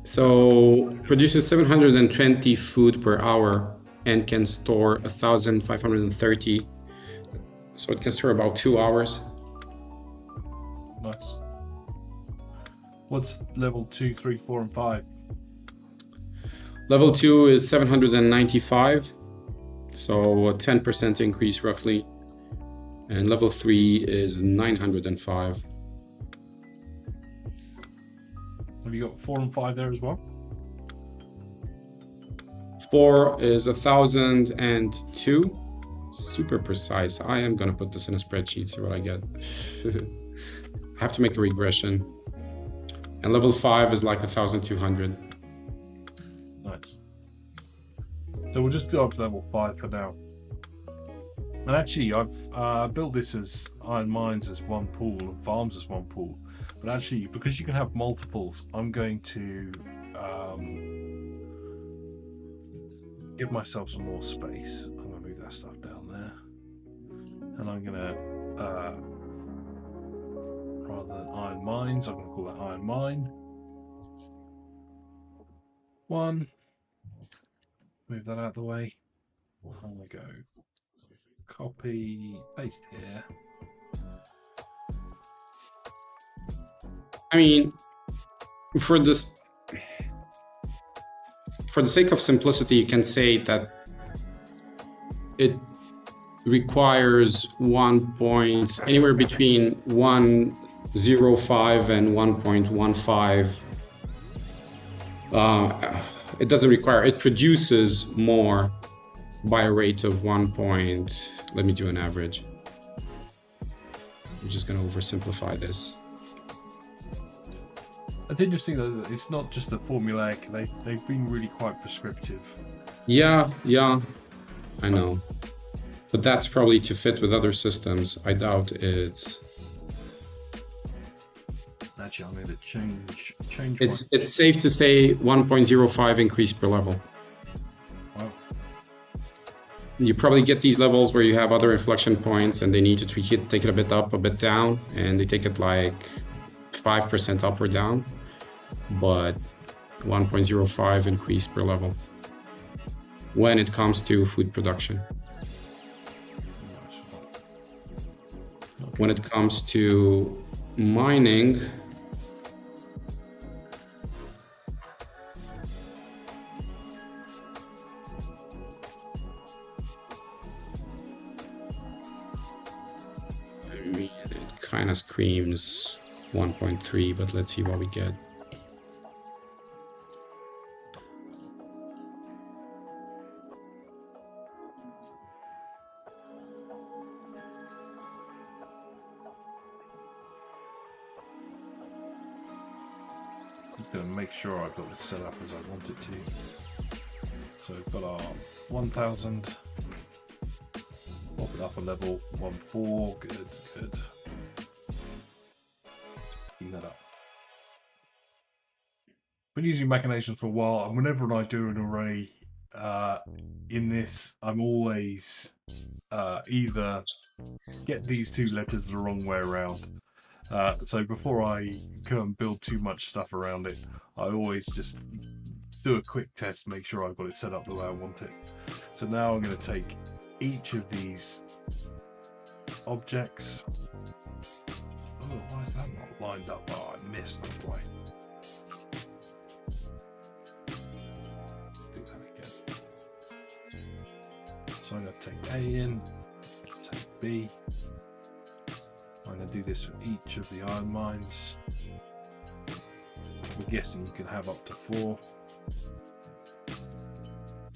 So produces 720 food per hour and can store 1,530. So it can store about 2 hours. Nice. What's level 2, 3, 4, and 5? Level 2 is 795. So a 10% increase roughly. and level 3 is 905. Have you got 4 and 5 there as well? 4 is 1002. Super precise. I am gonna put this in a spreadsheet, see what I get. I have to make a regression. And level 5 is like 1200. Nice. So we'll just go up to level 5 for now. And actually, I've built this as iron mines as one pool and farms as one pool. But actually, because you can have multiples, I'm going to give myself some more space. I'm going to move that stuff down there. And I'm going to, rather than iron mines, I'm going to call that iron mine. 1. Move that out of the way. I'm going to go copy, paste here. I mean, for the sake of simplicity, you can say that it requires anywhere between 1.05 and 1.15. It doesn't require, it produces more by a rate of let me do an average. I'm just going to oversimplify this. It's interesting though that it's not just a formulaic. They've been really quite prescriptive. Yeah, I know, but that's probably to fit with other systems. I doubt it's. Actually, I'm going to change. It's safe to say 1.05 increase per level. Wow. You probably get these levels where you have other inflection points and they need to tweak it, take it a bit up, a bit down, and they take it like 5% up or down, but 1.05 increase per level when it comes to food production. When it comes to mining, I mean, it kind of screams 1.3, but let's see what we get. Just going to make sure I've got it set up as I want it to. So we've got our 1000. Pop it up a level 1.4. Good. That up. Been using Machinations for a while, and whenever I do an array in this, I'm always either get these two letters the wrong way around. So before I go and build too much stuff around it, I always just do a quick test, make sure I've got it set up the way I want it. So now I'm going to take each of these objects. Oh, why is that not lined up? Oh, I missed, that's why. Do that again. So I'm going to take A in, take B. I'm going to do this for each of the iron mines. I'm guessing you can have up to 4.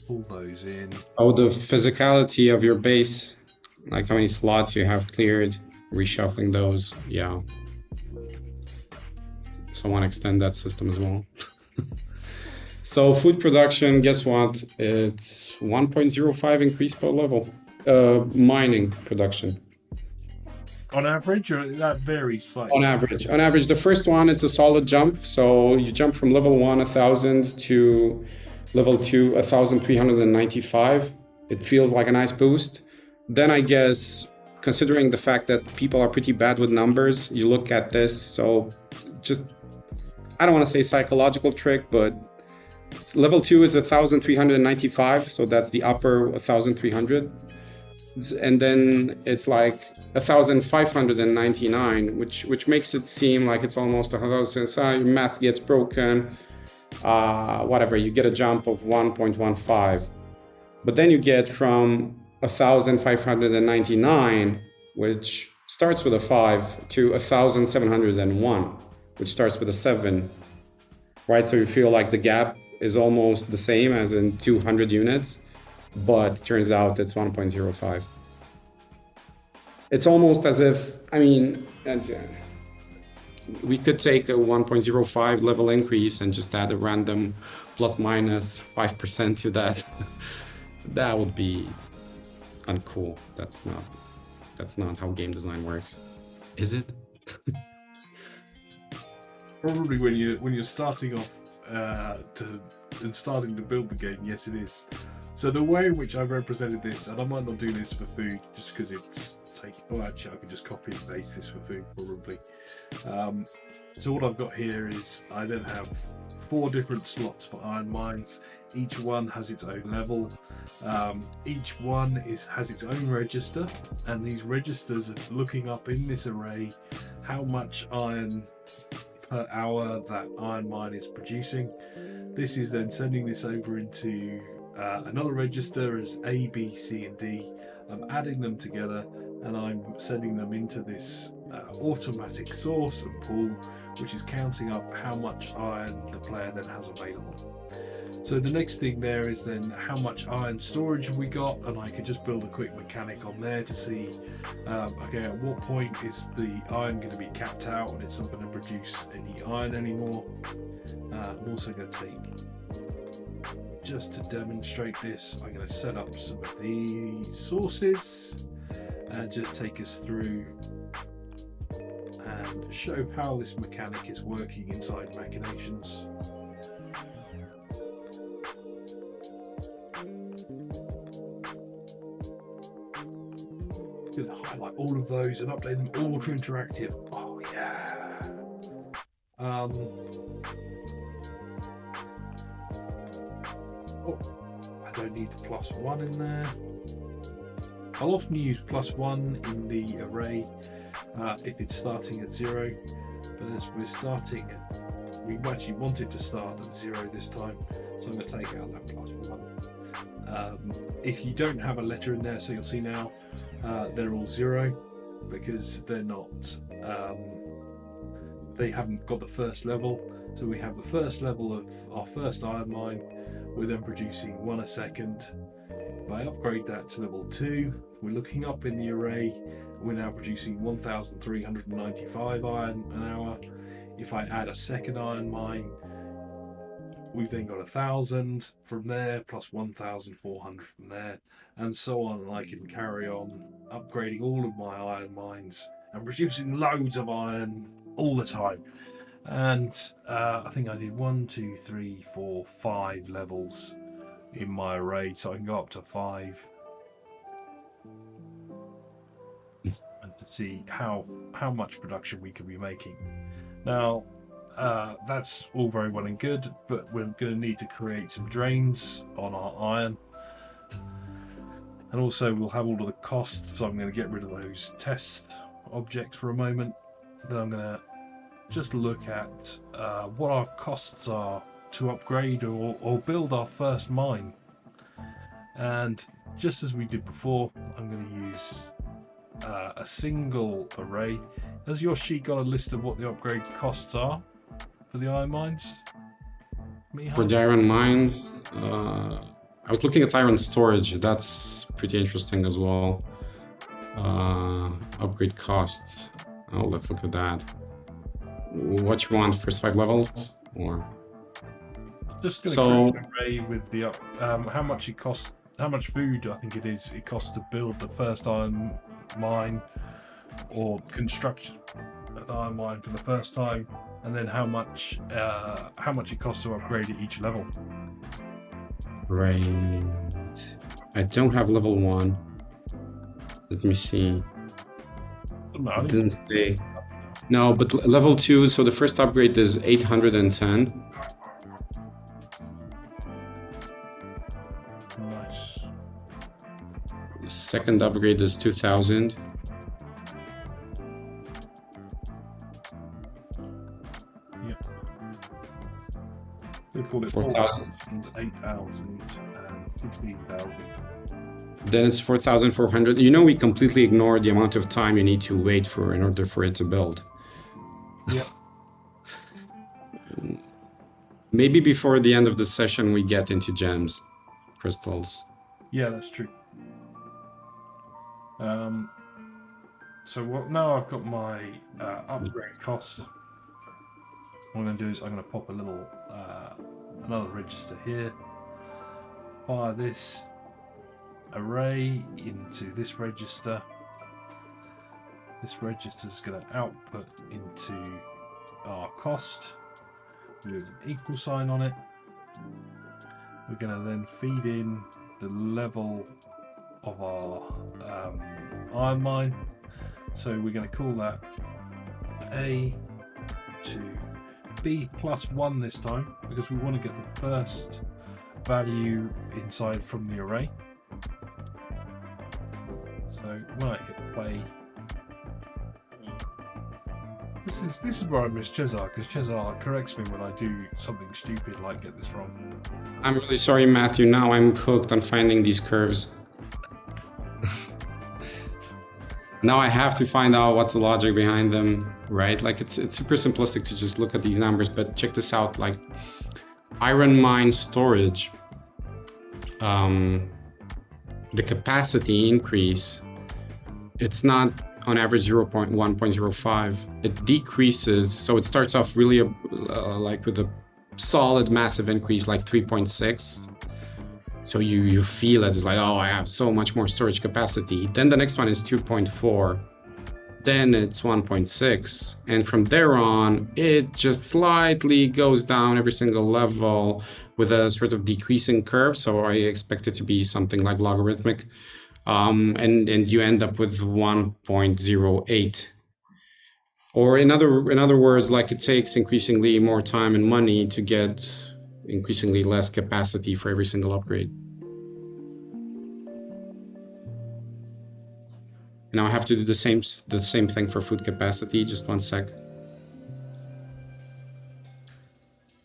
Pull those in. Oh, the physicality of your base, like how many slots you have cleared. Reshuffling those, yeah. So I want to extend that system as well. So food production, guess what? It's 1.05 increase per level. Mining production. On average, or that varies slightly? On average, the first one, it's a solid jump. So you jump from level 1, 1000 to level 2, 1395. It feels like a nice boost. Then I guess, considering the fact that people are pretty bad with numbers, you look at this, so just, I don't want to say psychological trick, but level 2 is 1395, so that's the upper 1300. And then it's like 1599, which makes it seem like it's almost 1000. So your math gets broken, whatever, you get a jump of 1.15. But then you get from 1599 which starts with a 5, to 1,701, which starts with a 7, right? So you feel like the gap is almost the same as in 200 units, but turns out it's 1.05. It's almost as if, I mean, we could take a 1.05 level increase and just add a random plus minus 5% to that. That would be uncool. That's not how game design works, is it? Probably when you're starting off starting to build the game, yes, it is. So the way in which I represented this, and I might not do this for food just because it's taking. Oh, actually, I can just copy and paste this for food probably. So what I've got here is I then have 4 different slots for iron mines. Each one has its own level. Each one has its own register, and these registers are looking up in this array how much iron per hour that iron mine is producing. This is then sending this over into another register as A, B, C, and D. I'm adding them together and I'm sending them into this automatic source and pool, which is counting up how much iron the player then has available. So the next thing there is then how much iron storage have we got, and I could just build a quick mechanic on there to see okay, at what point is the iron going to be capped out and it's not going to produce any iron anymore. I'm also going to take, just to demonstrate this, I'm going to set up some of the sources and just take us through and show how this mechanic is working inside Machinations. Going to highlight all of those and update them all to interactive. Oh yeah. Oh, I don't need the +1 in there. I'll often use +1 in the array if it's starting at 0, but as we're starting, we actually want it to start at 0 this time, so I'm going to take out that +1. If you don't have a letter in there, so you'll see now they're all 0 because they're not, they haven't got the first level. So we have the first level of our first iron mine, we're then producing 1 a second. If I upgrade that to level 2, we're looking up in the array, we're now producing 1,395 iron an hour. If I add a second iron mine, we've then got 1,000 from there, plus 1,400 from there, and so on. And I can carry on upgrading all of my iron mines and producing loads of iron all the time. And I think I did 1, 2, 3, 4, 5 levels in my array, so I can go up to 5 and to see how much production we can be making. Now that's all very well and good, but we're going to need to create some drains on our iron, and also we'll have all of the costs, so I'm going to get rid of those test objects for a moment. Then I'm going to just look at what our costs are to upgrade or build our first mine. And just as we did before, I'm going to use a single array. Has your sheet got a list of what the upgrade costs are for the iron mines? For the iron mines, I was looking at iron storage. That's pretty interesting as well. Upgrade costs. Oh, let's look at that. What you want, first 5 levels, or just going to create an array with the how much it costs, how much food I think it costs to build the first iron mine or construct an iron mine for the first time, and then how much it costs to upgrade at each level. Right. I don't have level 1. Let me see. No, Didn't say. No, but level 2, so the first upgrade is 810. Nice. The second upgrade is 2000. Yep. We call it 4,000. 8,000 and 16,000. Then it's 4,400. You know, we completely ignored the amount of time you need to wait for in order for it to build. Yep. Maybe before the end of the session we get into gems, crystals. Yeah, that's true. So what? Now I've got my upgrade cost. What I'm going to do is I'm going to pop a little another register here. Fire this array into this register. This register is going to output into our cost with an equal sign on it. We're going to then feed in the level of our iron mine. So we're going to call that A to B plus 1 this time, because we want to get the first value inside from the array. So when I hit play, this is where I miss Cesar, because Cesar corrects me when I do something stupid like get this wrong. I'm really sorry, Matthew. Now I'm hooked on finding these curves. Now I have to find out what's the logic behind them, right? Like it's super simplistic to just look at these numbers, but check this out. Like iron mine storage, the capacity increase, it's not on average 0.1.05. It decreases, so it starts off really like with a solid massive increase, like 3.6. So you feel it. It's like, oh, I have so much more storage capacity. Then the next one is 2.4. Then it's 1.6. And from there on, it just slightly goes down every single level with a sort of decreasing curve. So I expect it to be something like logarithmic. And you end up with 1.08. Or in other words, like it takes increasingly more time and money to get increasingly less capacity for every single upgrade. Now I have to do the same thing for food capacity. Just one sec.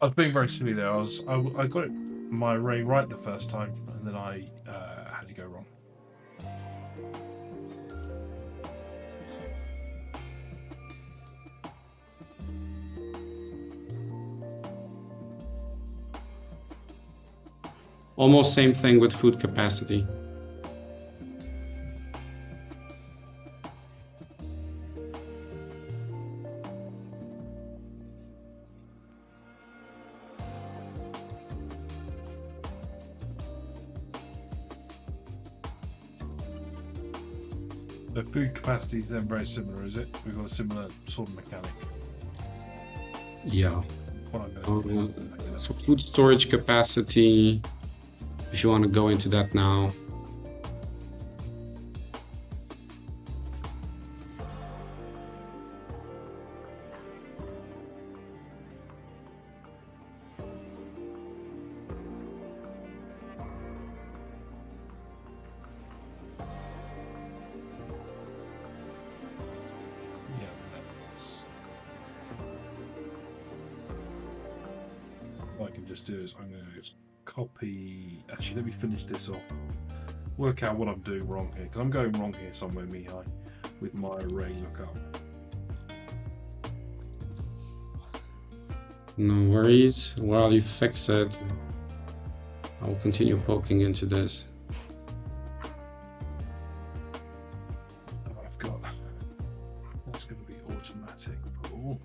I was being very silly there. I got my array right the first time, and then I had to go wrong. Almost same thing with food capacity. The food capacity is then very similar, is it? We've got a similar sort of mechanic. Yeah. What So food storage capacity, if you want to go into that now. What I can just do is I'm going to just copy. Actually, let me finish this off. Work out what I'm doing wrong here, because I'm going wrong here somewhere, Mihai, with my array lookup. No worries. While you fix it, I will continue poking into this. I've got. That's going to be automatic pull.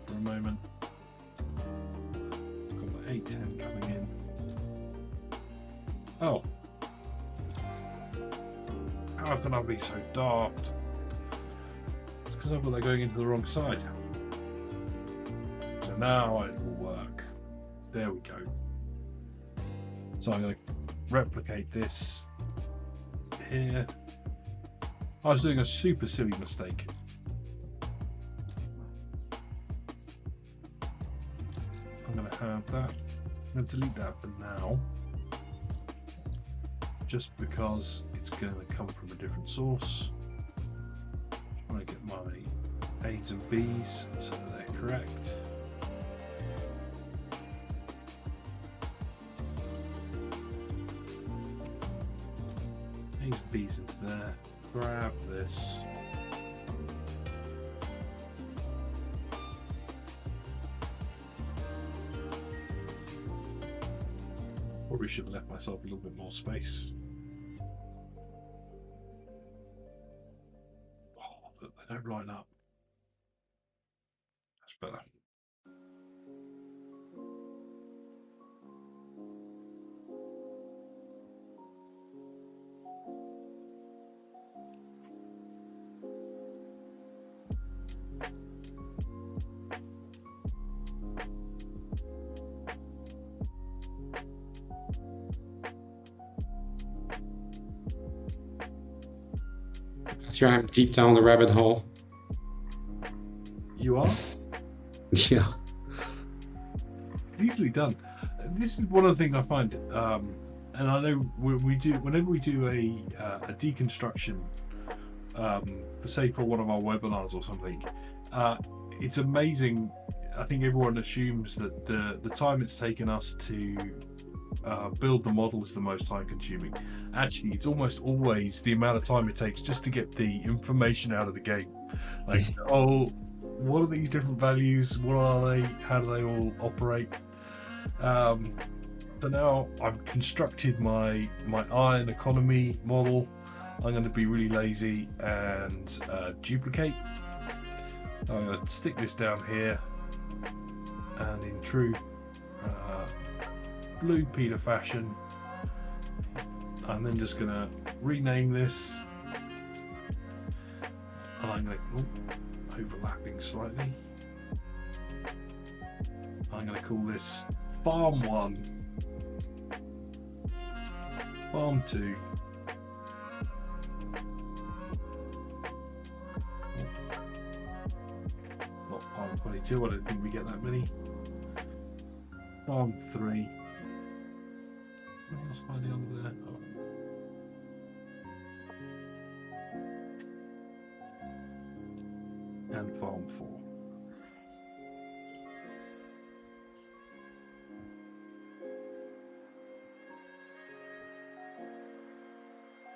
For a moment. Got my A10 coming in. Oh. How can I be so daft? It's because I've got that going into the wrong side. So now it will work. There we go. So I'm going to replicate this here. I was doing a super silly mistake. I'm going to have that. I'm going to delete that for now, just because it's going to come from a different source. I want to get my A's and B's so that they're correct. there, grab this. Probably should have left myself a little bit more space. Oh, but they don't line up. That's better. Here I'm deep down the rabbit hole. You are? Yeah. It's easily done. This is one of the things I find, and I know whenever we do a deconstruction, say for one of our webinars or something, it's amazing. I think everyone assumes that the time it's taken us to build the model is the most time consuming. Actually, it's almost always the amount of time it takes just to get the information out of the game. Like, oh, what are these different values? What are they? How do they all operate? So now I've constructed my iron economy model. I'm going to be really lazy and duplicate. I'm going to stick this down here, and in true Blue Peter fashion, I'm then just going to rename this, and I'm going to overlapping slightly. I'm going to call this Farm 1, Farm 2, not Farm 22, I don't think we get that many, Farm 3, what else finding under there? Oh. And Farm 4.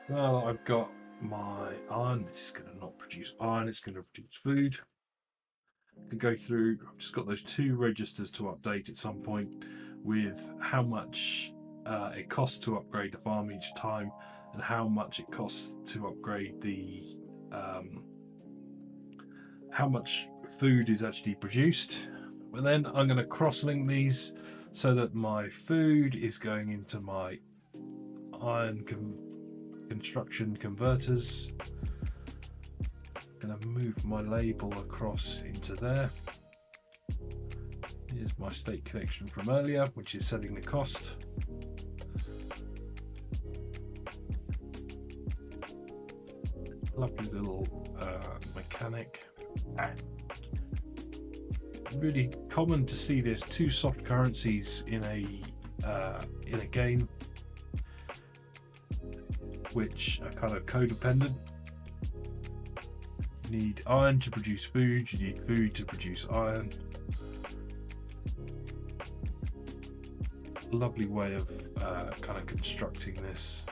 Now that I've got my iron, this is going to not produce iron, it's going to produce food. I can go through, I've just got those two registers to update at some point with how much it costs to upgrade the farm each time and how much it costs to upgrade the how much food is actually produced. And then I'm going to cross-link these so that my food is going into my iron construction converters. I'm going to move my label across into there. Here's my state connection from earlier, which is setting the cost. Lovely little mechanic. Really common to see this, two soft currencies in a game which are kind of codependent. You need iron to produce food, you need food to produce iron. Lovely way of kind of constructing this.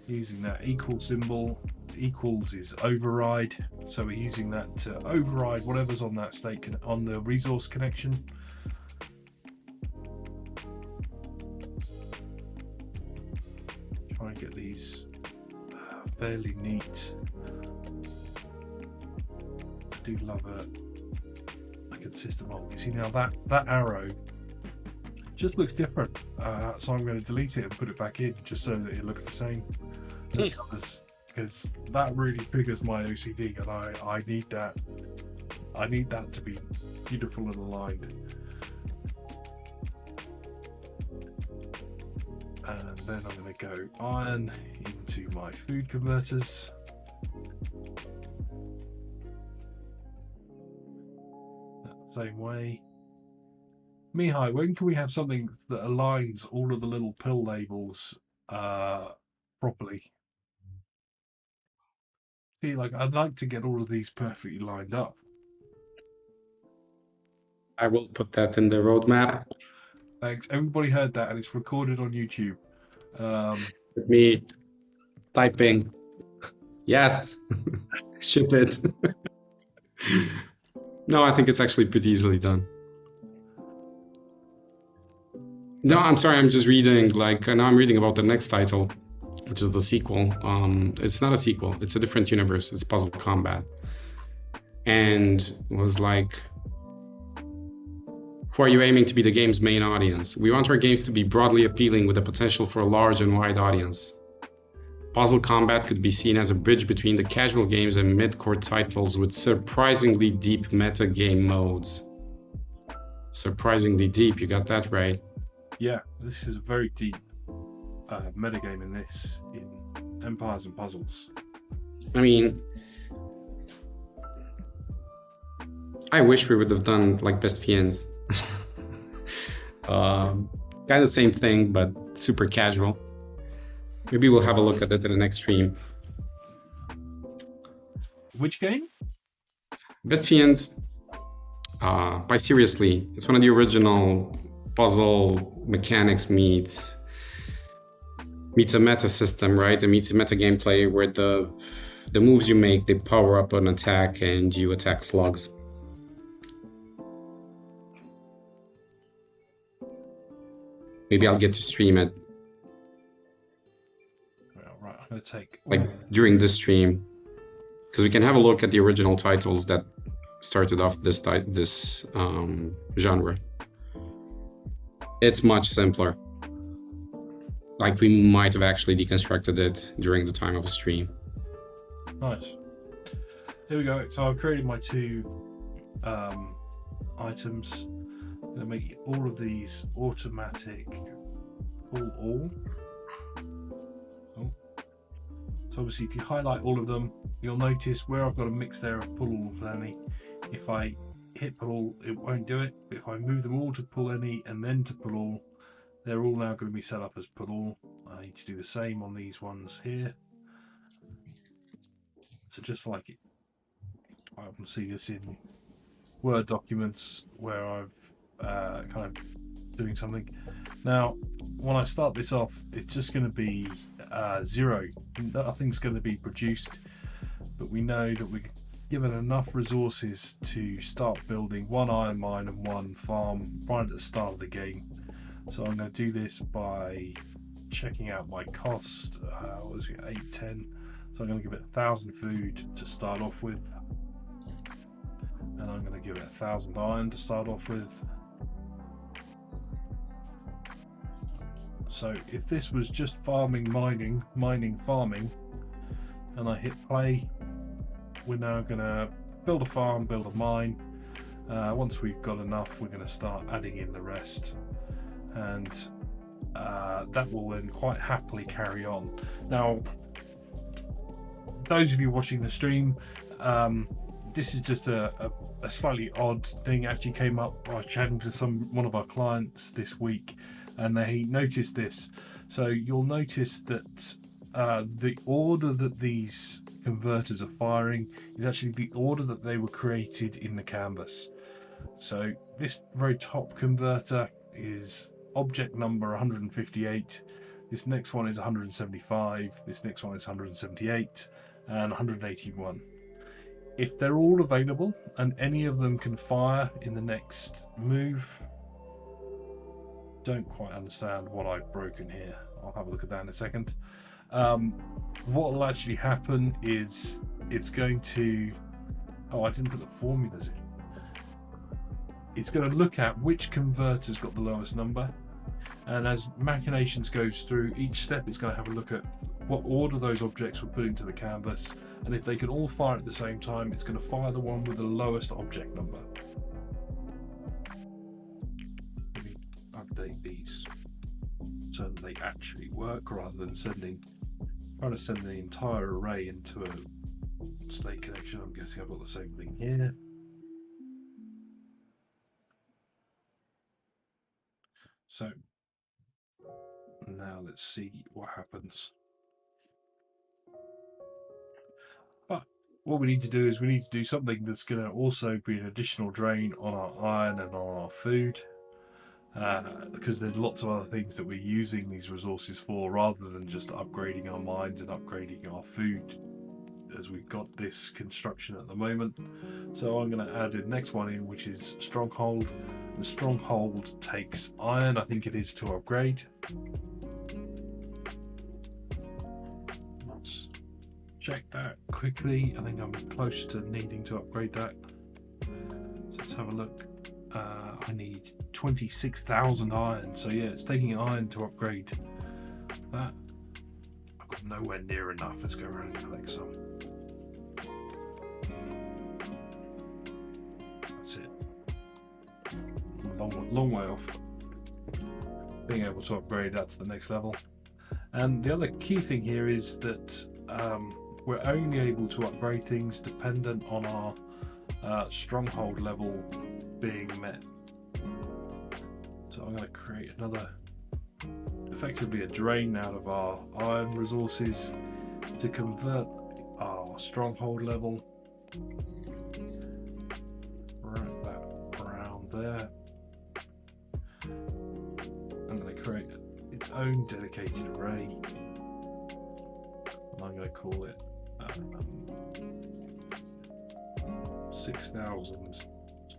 Using that equal symbol, equals is override, so we're using that to override whatever's on that state on the resource connection. Try and get these fairly neat. I do love a consistent model. You see now that arrow just looks different, so I'm going to delete it and put it back in just so that it looks the same as the others, because that really triggers my OCD, and I need that to be beautiful and aligned. And then I'm going to go iron into my food converters. That same way. Mihai, when can we have something that aligns all of the little pill labels properly? See, like, I'd like to get all of these perfectly lined up. I will put that in the roadmap. Thanks. Everybody heard that, and it's recorded on YouTube. With me typing, yes, ship it. No, I think it's actually pretty easily done. No, I'm sorry, I'm just reading, like, now I'm reading about the next title, which is the sequel. It's not a sequel, it's a different universe, it's Puzzle Combat. And it was like, who are you aiming to be the game's main audience? We want our games to be broadly appealing with the potential for a large and wide audience. Puzzle Combat could be seen as a bridge between the casual games and mid-core titles with surprisingly deep meta-game modes. Surprisingly deep, you got that right. Yeah, this is a very deep metagame in this, in Empires and Puzzles. I mean, I wish we would have done like Best Fiends. Kind of the same thing, but super casual. Maybe we'll have a look at it in the next stream. Which game? Best Fiends, by Seriously, it's one of the original puzzle mechanics meets a meta system, right? It meets a meta gameplay where the moves you make, they power up an attack and you attack slugs. Maybe I'll get to stream it. Right, I'm going to take... like during this stream, because we can have a look at the original titles that started off this genre. It's much simpler. Like we might have actually deconstructed it during the time of a stream. Nice. Here we go. So I've created my two items. I'm going to make all of these automatic pull all. Oh. So obviously if you highlight all of them, you'll notice where I've got a mix there of pull all and any. If I hit pull all, it won't do it. But if I move them all to pull any and then to pull all, they're all now going to be set up as pull all. I need to do the same on these ones here. So just like it, I can see this in Word documents where I've kind of doing something. Now, when I start this off, it's just going to be 0. Nothing's going to be produced, but we know that we're given enough resources to start building one iron mine and one farm right at the start of the game. So I'm going to do this by checking out my cost. What was it, 810? So I'm going to give it 1,000 food to start off with, and I'm going to give it 1,000 iron to start off with. So if this was just farming, mining, farming, and I hit play, we're now going to build a farm, build a mine. Once we've got enough, we're going to start adding in the rest, and that will then quite happily carry on. Now, those of you watching the stream, this is just a slightly odd thing. Actually came up. I was chatting to one of our clients this week, and they noticed this. So you'll notice that the order that these converters are firing is actually the order that they were created in the canvas. So this very top converter is object number 158. This next one is 175. This next one is 178 and 181. If they're all available and any of them can fire in the next move, don't quite understand what I've broken here. I'll have a look at that in a second. What will actually happen is it's going to... Oh, I didn't put the formulas in. It's going to look at which converter's got the lowest number, and as Machinations goes through each step, it's going to have a look at what order those objects were put into the canvas, and if they can all fire at the same time, it's going to fire the one with the lowest object number. Let me update these so that they actually work, rather than trying to send the entire array into a state connection. I'm guessing I've got the same thing here. So now let's see what happens. But what we need to do is we need to do something that's going to also be an additional drain on our iron and on our food. because there's lots of other things that we're using these resources for rather than just upgrading our mines and upgrading our food, as we've got this construction at the moment. So I'm going to add the next one in, which is stronghold. The stronghold takes iron, I think it is, to upgrade. Let's check that quickly. I think I'm close to needing to upgrade that. So let's have a look. I need 26,000 iron. So yeah, it's taking iron to upgrade that. I've got nowhere near enough. Let's go around and collect some. That's it. Long way off being able to upgrade that to the next level. And the other key thing here is that we're only able to upgrade things dependent on our stronghold level being met. So I'm going to create another, effectively a drain out of our iron resources to convert our stronghold level. Wrap that around there. I'm going to create its own dedicated array. And I'm going to call it 6,000,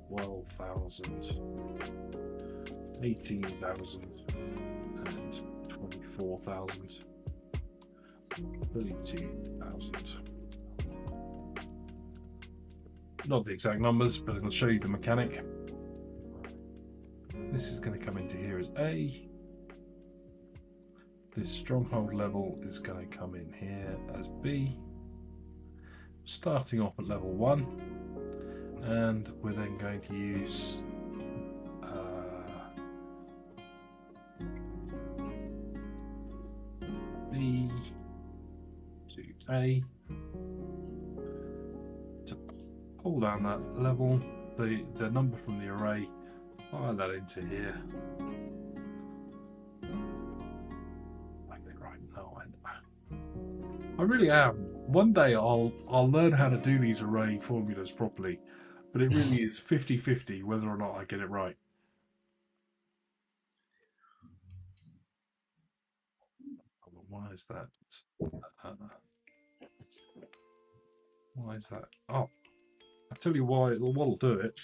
12,000, 18,000, and 24,000, 32,000. Not the exact numbers, but it'll show you the mechanic. This is going to come into here as A. This stronghold level is going to come in here as B. Starting off at level 1, and we're then going to use B to A to pull down that level, the number from the array, fire that into here. I really am. One day I'll learn how to do these array formulas properly, but it really is 50-50 whether or not I get it right. Why is that? Why is that? Oh, I'll tell you why. What'll do it.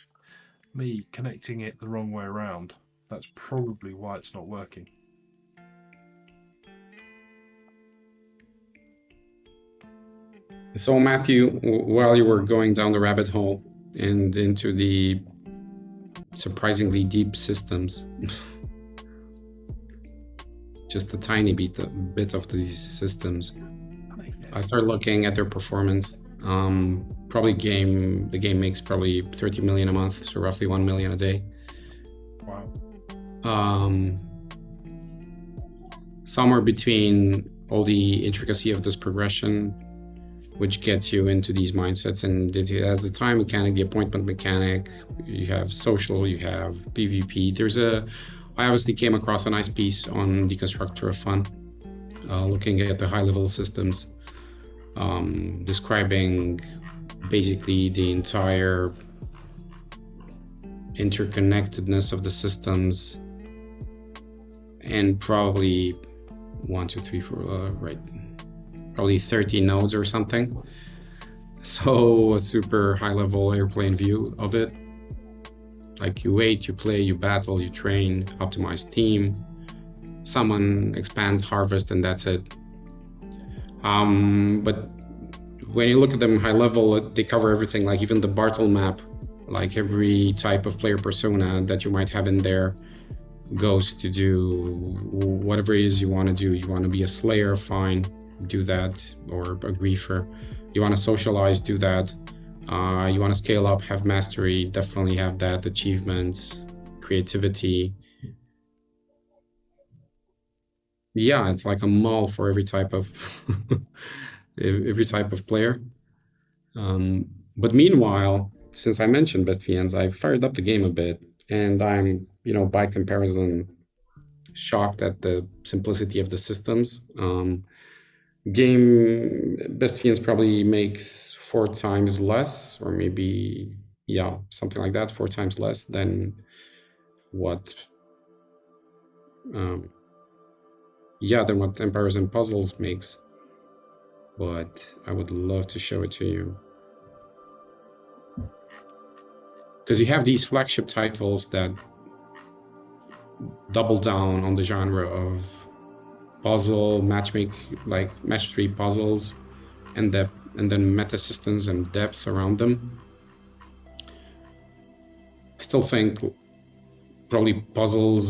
Me connecting it the wrong way around. That's probably why it's not working. So Matthew, while you were going down the rabbit hole and into the surprisingly deep systems, just a tiny bit of these systems, I started looking at their performance. Probably the game makes probably 30 million a month, so roughly 1 million a day. Wow. Somewhere between all the intricacy of this progression, which gets you into these mindsets, and it has the time mechanic, the appointment mechanic, you have social, you have PvP. I obviously came across a nice piece on Deconstructor of Fun, looking at the high level systems, describing basically the entire interconnectedness of the systems, and probably 1, 2, 3, 4, right, probably 30 nodes or something. So a super high level airplane view of it. Like you wait, you play, you battle, you train, optimize team, summon, expand, harvest, and that's it. But when you look at them high level, they cover everything, like even the Bartle map, like every type of player persona that you might have in there goes to do whatever it is you want to do. You want to be a slayer, fine, do that, or a griefer. You want to socialize, do that. You want to scale up, have mastery, definitely have that. Achievements, creativity. Yeah, it's like a mall for every type of every type of player. But meanwhile, since I mentioned Best Fiends, I fired up the game a bit, and I'm, by comparison, shocked at the simplicity of the systems. Game Best Fiends probably makes 4 times less, or maybe, yeah, something like that, 4 times less than what yeah, than what Empires and Puzzles makes. But I would love to show it to you. Because you have these flagship titles that double down on the genre of puzzle, match 3 puzzles, and then meta systems and depth around them. I still think probably Puzzle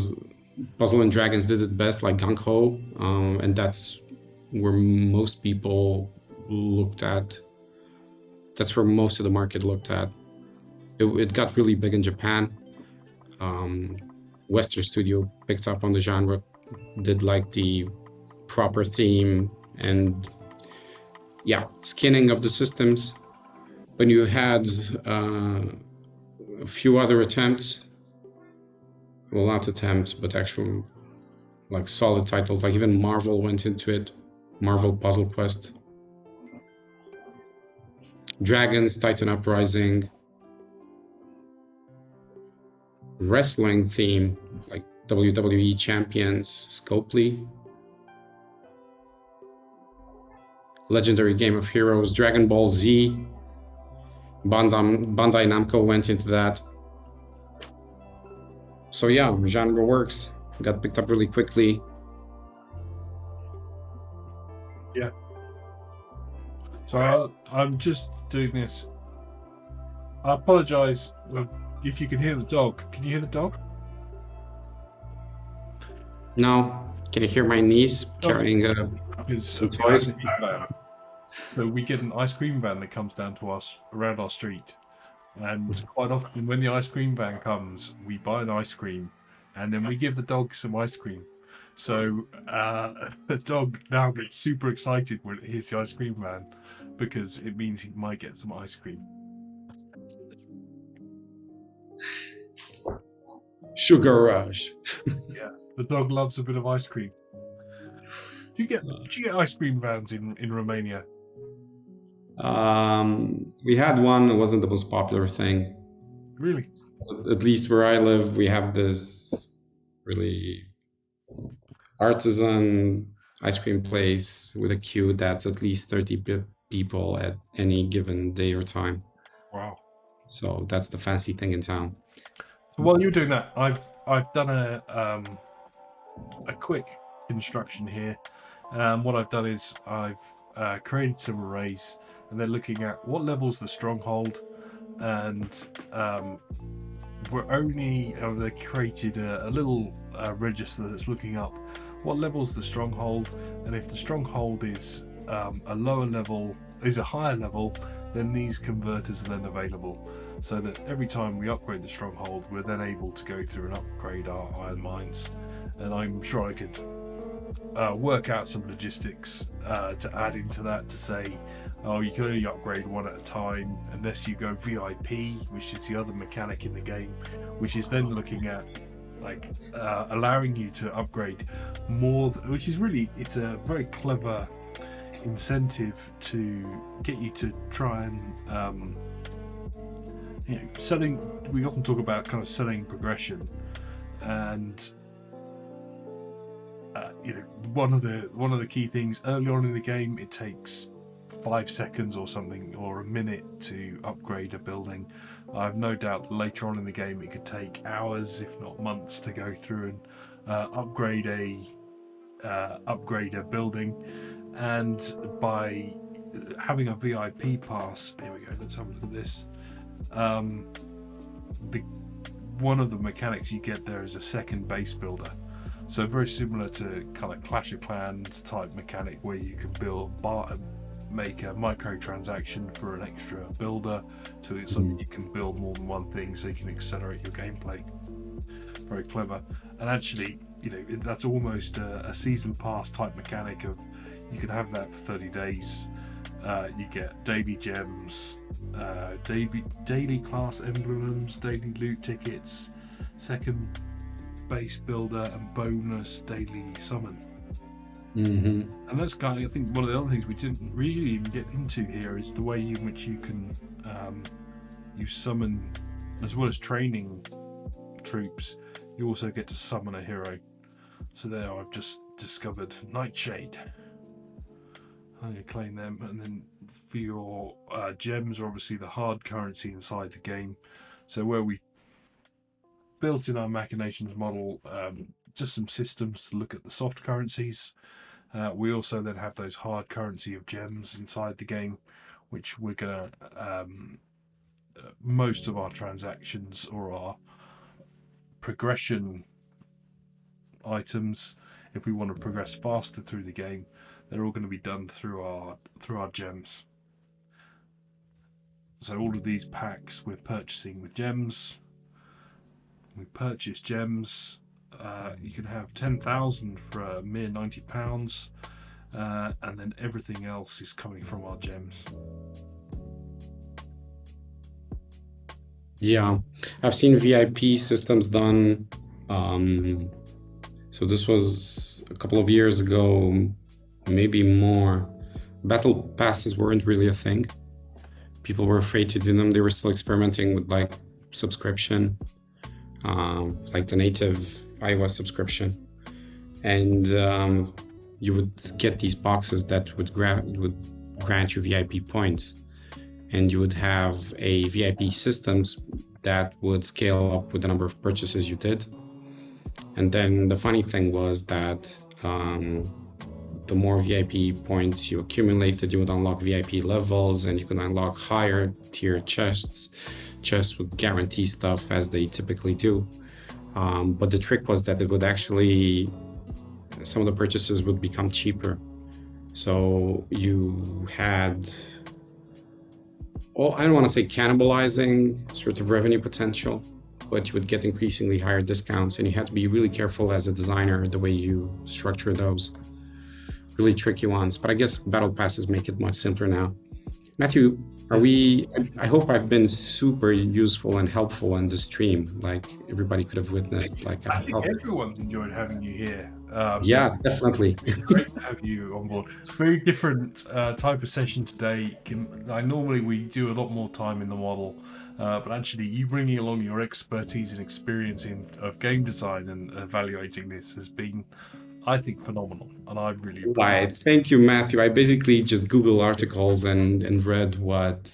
and Dragons did it best, like Gung Ho, and that's where most people looked at. That's where most of the market looked at. It got really big in Japan. Western Studio picked up on the genre, did like the proper theme and skinning of the systems. When you had a few other attempts, well, not attempts, but actual like solid titles, like even Marvel went into it, Marvel Puzzle Quest, Dragons, Titan Uprising, wrestling theme like WWE Champions, Scopely, Legendary Game of Heroes, Dragon Ball Z, Bandai Namco went into that. So yeah, genre works, got picked up really quickly. Yeah. So I'm just doing this. I apologize if you can hear the dog. Can you hear the dog? No. Can you hear my niece carrying some toys? So we get an ice cream van that comes down to us around our street. And quite often when the ice cream van comes, we buy an ice cream and then we give the dog some ice cream. So the dog now gets super excited when it hears the ice cream van because it means he might get some ice cream. Sugar rush. Yeah, the dog loves a bit of ice cream. Do you get ice cream vans in Romania? We had one. It wasn't the most popular thing. Really? At least where I live, we have this really artisan ice cream place with a queue that's at least 30 people at any given day or time. Wow. So that's the fancy thing in town. So while you're doing that, I've done a quick construction here. What I've done is I've created some arrays, and they're looking at what level's the stronghold, and they created a little register that's looking up what level's the stronghold, and if the stronghold is a lower level, is a higher level, then these converters are then available, so that every time we upgrade the stronghold, we're then able to go through and upgrade our iron mines. And I'm sure I could work out some logistics to add into that, to say, oh, you can only upgrade one at a time unless you go VIP, which is the other mechanic in the game, which is then looking at like allowing you to upgrade more, which is really, it's a very clever incentive to get you to try and selling. We often talk about kind of selling progression, and one of the key things early on in the game, it takes 5 seconds or something, or a minute to upgrade a building. I've no doubt that later on in the game it could take hours, if not months, to go through and upgrade a building. And by having a VIP pass, here we go, let's have a look at this. One of the mechanics you get there is a second base builder. So very similar to kind of Clash of Clans type mechanic, where you can make a microtransaction for an extra builder, so it's something you can build more than one thing, so you can accelerate your gameplay. Very clever. And actually, that's almost a season pass type mechanic of, you can have that for 30 days. You get daily gems, daily class emblems, daily loot tickets, second base builder, and bonus daily summon. And that's kind of, I think, one of the other things we didn't really even get into here is the way in which you can you summon, as well as training troops, you also get to summon a hero. So there, I've just discovered Nightshade. I'm going to claim them, and then for your gems are obviously the hard currency inside the game. So where we built in our Machinations model just some systems to look at the soft currencies. We also then have those hard currency of gems inside the game, which we're going to most of our transactions or our progression items, if we want to progress faster through the game, they're all going to be done through our gems. So all of these packs we're purchasing with gems. We purchase gems. You can have 10,000 for a mere £90, and then everything else is coming from our gems. Yeah, I've seen VIP systems done. So this was a couple of years ago, maybe more. Battle passes weren't really a thing. People were afraid to do them. They were still experimenting with like subscription, like the native iOS subscription, and you would get these boxes that would grant you VIP points, and you would have a VIP systems that would scale up with the number of purchases you did. And then the funny thing was that the more VIP points you accumulated, you would unlock VIP levels, and you could unlock higher tier chests. Chests would guarantee stuff as they typically do. But the trick was that it would actually, some of the purchases would become cheaper. So you had, I don't want to say cannibalizing sort of revenue potential, but you would get increasingly higher discounts, and you had to be really careful as a designer the way you structure those. Really tricky ones, but I guess battle passes make it much simpler now. Matthew, I hope I've been super useful and helpful in the stream, like everybody could have witnessed. Like I think everyone's enjoyed having you here. Yeah, definitely. Great to have you on board. Very different type of session today. Normally we do a lot more time in the model, but actually you bringing along your expertise and experience of game design and evaluating this has been, I think, phenomenal, and I really appreciate Right. Thank you, Matthew. I basically just Google articles and read what,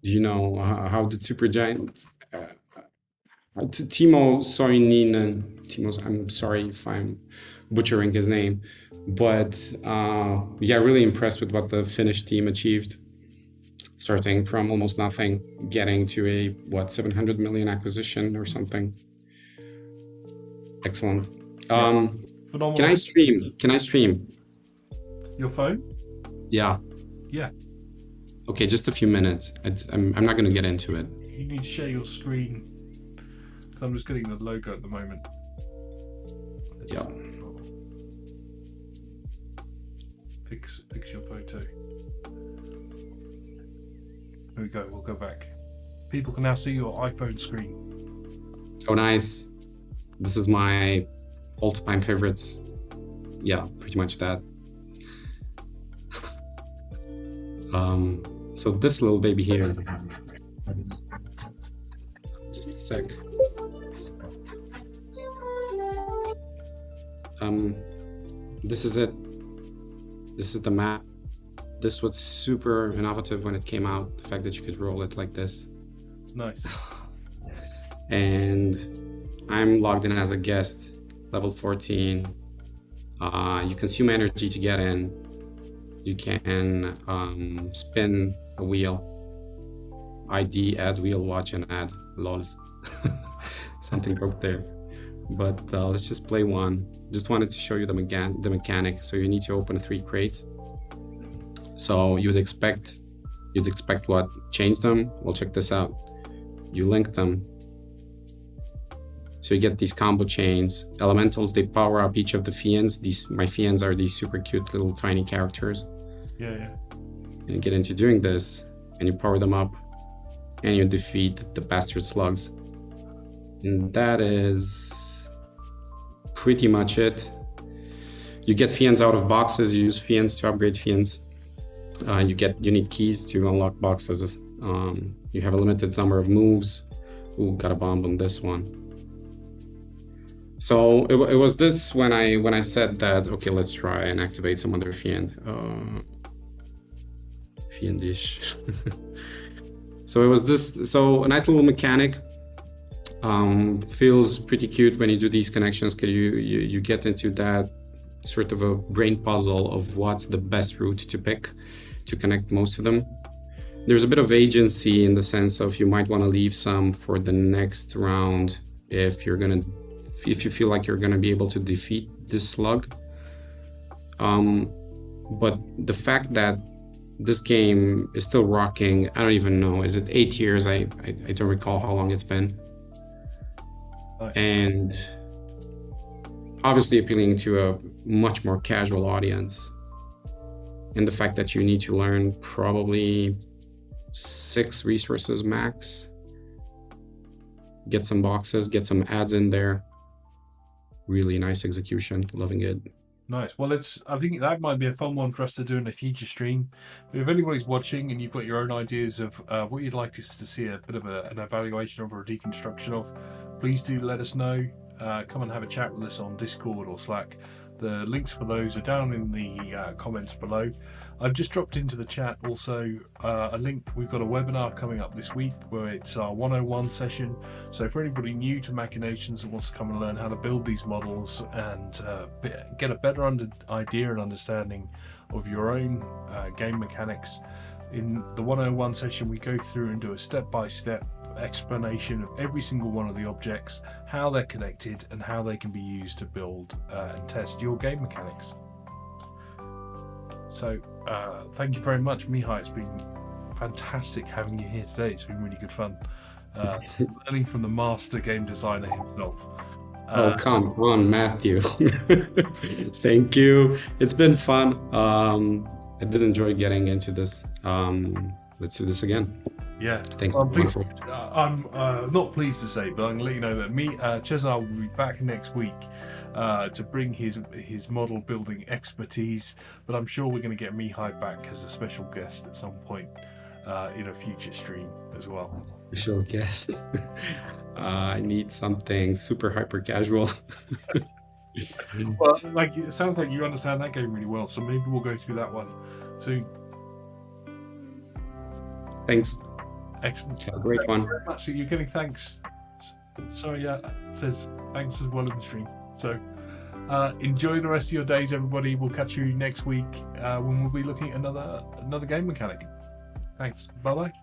how the supergiant Timo Soininen, I'm sorry if I'm butchering his name, but yeah, really impressed with what the Finnish team achieved, starting from almost nothing, getting to a 700 million acquisition or something. Excellent. Phenomenal. Can I stream? Your phone? Yeah. Yeah. Okay, just a few minutes. I'm not going to get into it. You need to share your screen. I'm just getting the logo at the moment. Yeah. Fix your photo. There we go. We'll go back. People can now see your iPhone screen. Oh, nice. This is my all-time favorites. Yeah, pretty much that. So this little baby here. Just a sec. This is it. This is the map. This was super innovative when it came out. The fact that you could roll it like this. Nice. And I'm logged in as a guest, level 14. You consume energy to get in. You can spin a wheel. ID, add wheel, watch, and add. Lols. Something broke there. But let's just play one. Just wanted to show you the mechanic. So you need to open 3 crates. So you'd expect what? Change them? Well, check this out. You link them. So you get these combo chains. Elementals, they power up each of the fiends. My fiends are these super cute little tiny characters. Yeah. And you get into doing this, and you power them up, and you defeat the bastard slugs. And that is pretty much it. You get fiends out of boxes. You use fiends to upgrade fiends. You need keys to unlock boxes. You have a limited number of moves. Ooh, got a bomb on this one. So it was this when I said that, okay, let's try and activate some other fiend. Fiendish. So it was this. So a nice little mechanic. Feels pretty cute when you do these connections, because you get into that sort of a brain puzzle of what's the best route to pick to connect most of them. There's a bit of agency in the sense of you might want to leave some for the next round if you feel like you're gonna be able to defeat this slug. But the fact that this game is still rocking, I don't even know, is it 8 years? I don't recall how long it's been. Nice. And obviously appealing to a much more casual audience. And the fact that you need to learn probably 6 resources max, get some boxes, get some ads in there. Really nice execution, loving it. Nice. Well, I think that might be a fun one for us to do in a future stream. If anybody's watching and you've got your own ideas of what you'd like us to see a bit of an evaluation of or a deconstruction of, please do let us know. Come and have a chat with us on Discord or Slack. The links for those are down in the comments below. I've just dropped into the chat also a link. We've got a webinar coming up this week where it's our 101 session. So for anybody new to Machinations and wants to come and learn how to build these models and get a better idea and understanding of your own game mechanics, in the 101 session we go through and do a step-by-step explanation of every single one of the objects, how they're connected and how they can be used to build and test your game mechanics. So thank you very much, Mihai. It's been fantastic having you here today. It's been really good fun learning from the master game designer himself. Oh, come on, Matthew. Thank you. It's been fun. I did enjoy getting into this. Let's do this again. Yeah, thanks. I'm not pleased to say, but I'm going to let you know that Cesar will be back next week to bring his model building expertise, but I'm sure we're going to get Mihai back as a special guest at some point in a future stream as well. Special guest. I need something super hyper casual. Well, it sounds like you understand that game really well, so maybe we'll go through that one soon. Thanks. Excellent. Have a great one. Very much. You're getting thanks. Sorry, says thanks as well in the stream. So enjoy the rest of your days, everybody. We'll catch you next week when we'll be looking at another game mechanic. Thanks. Bye bye.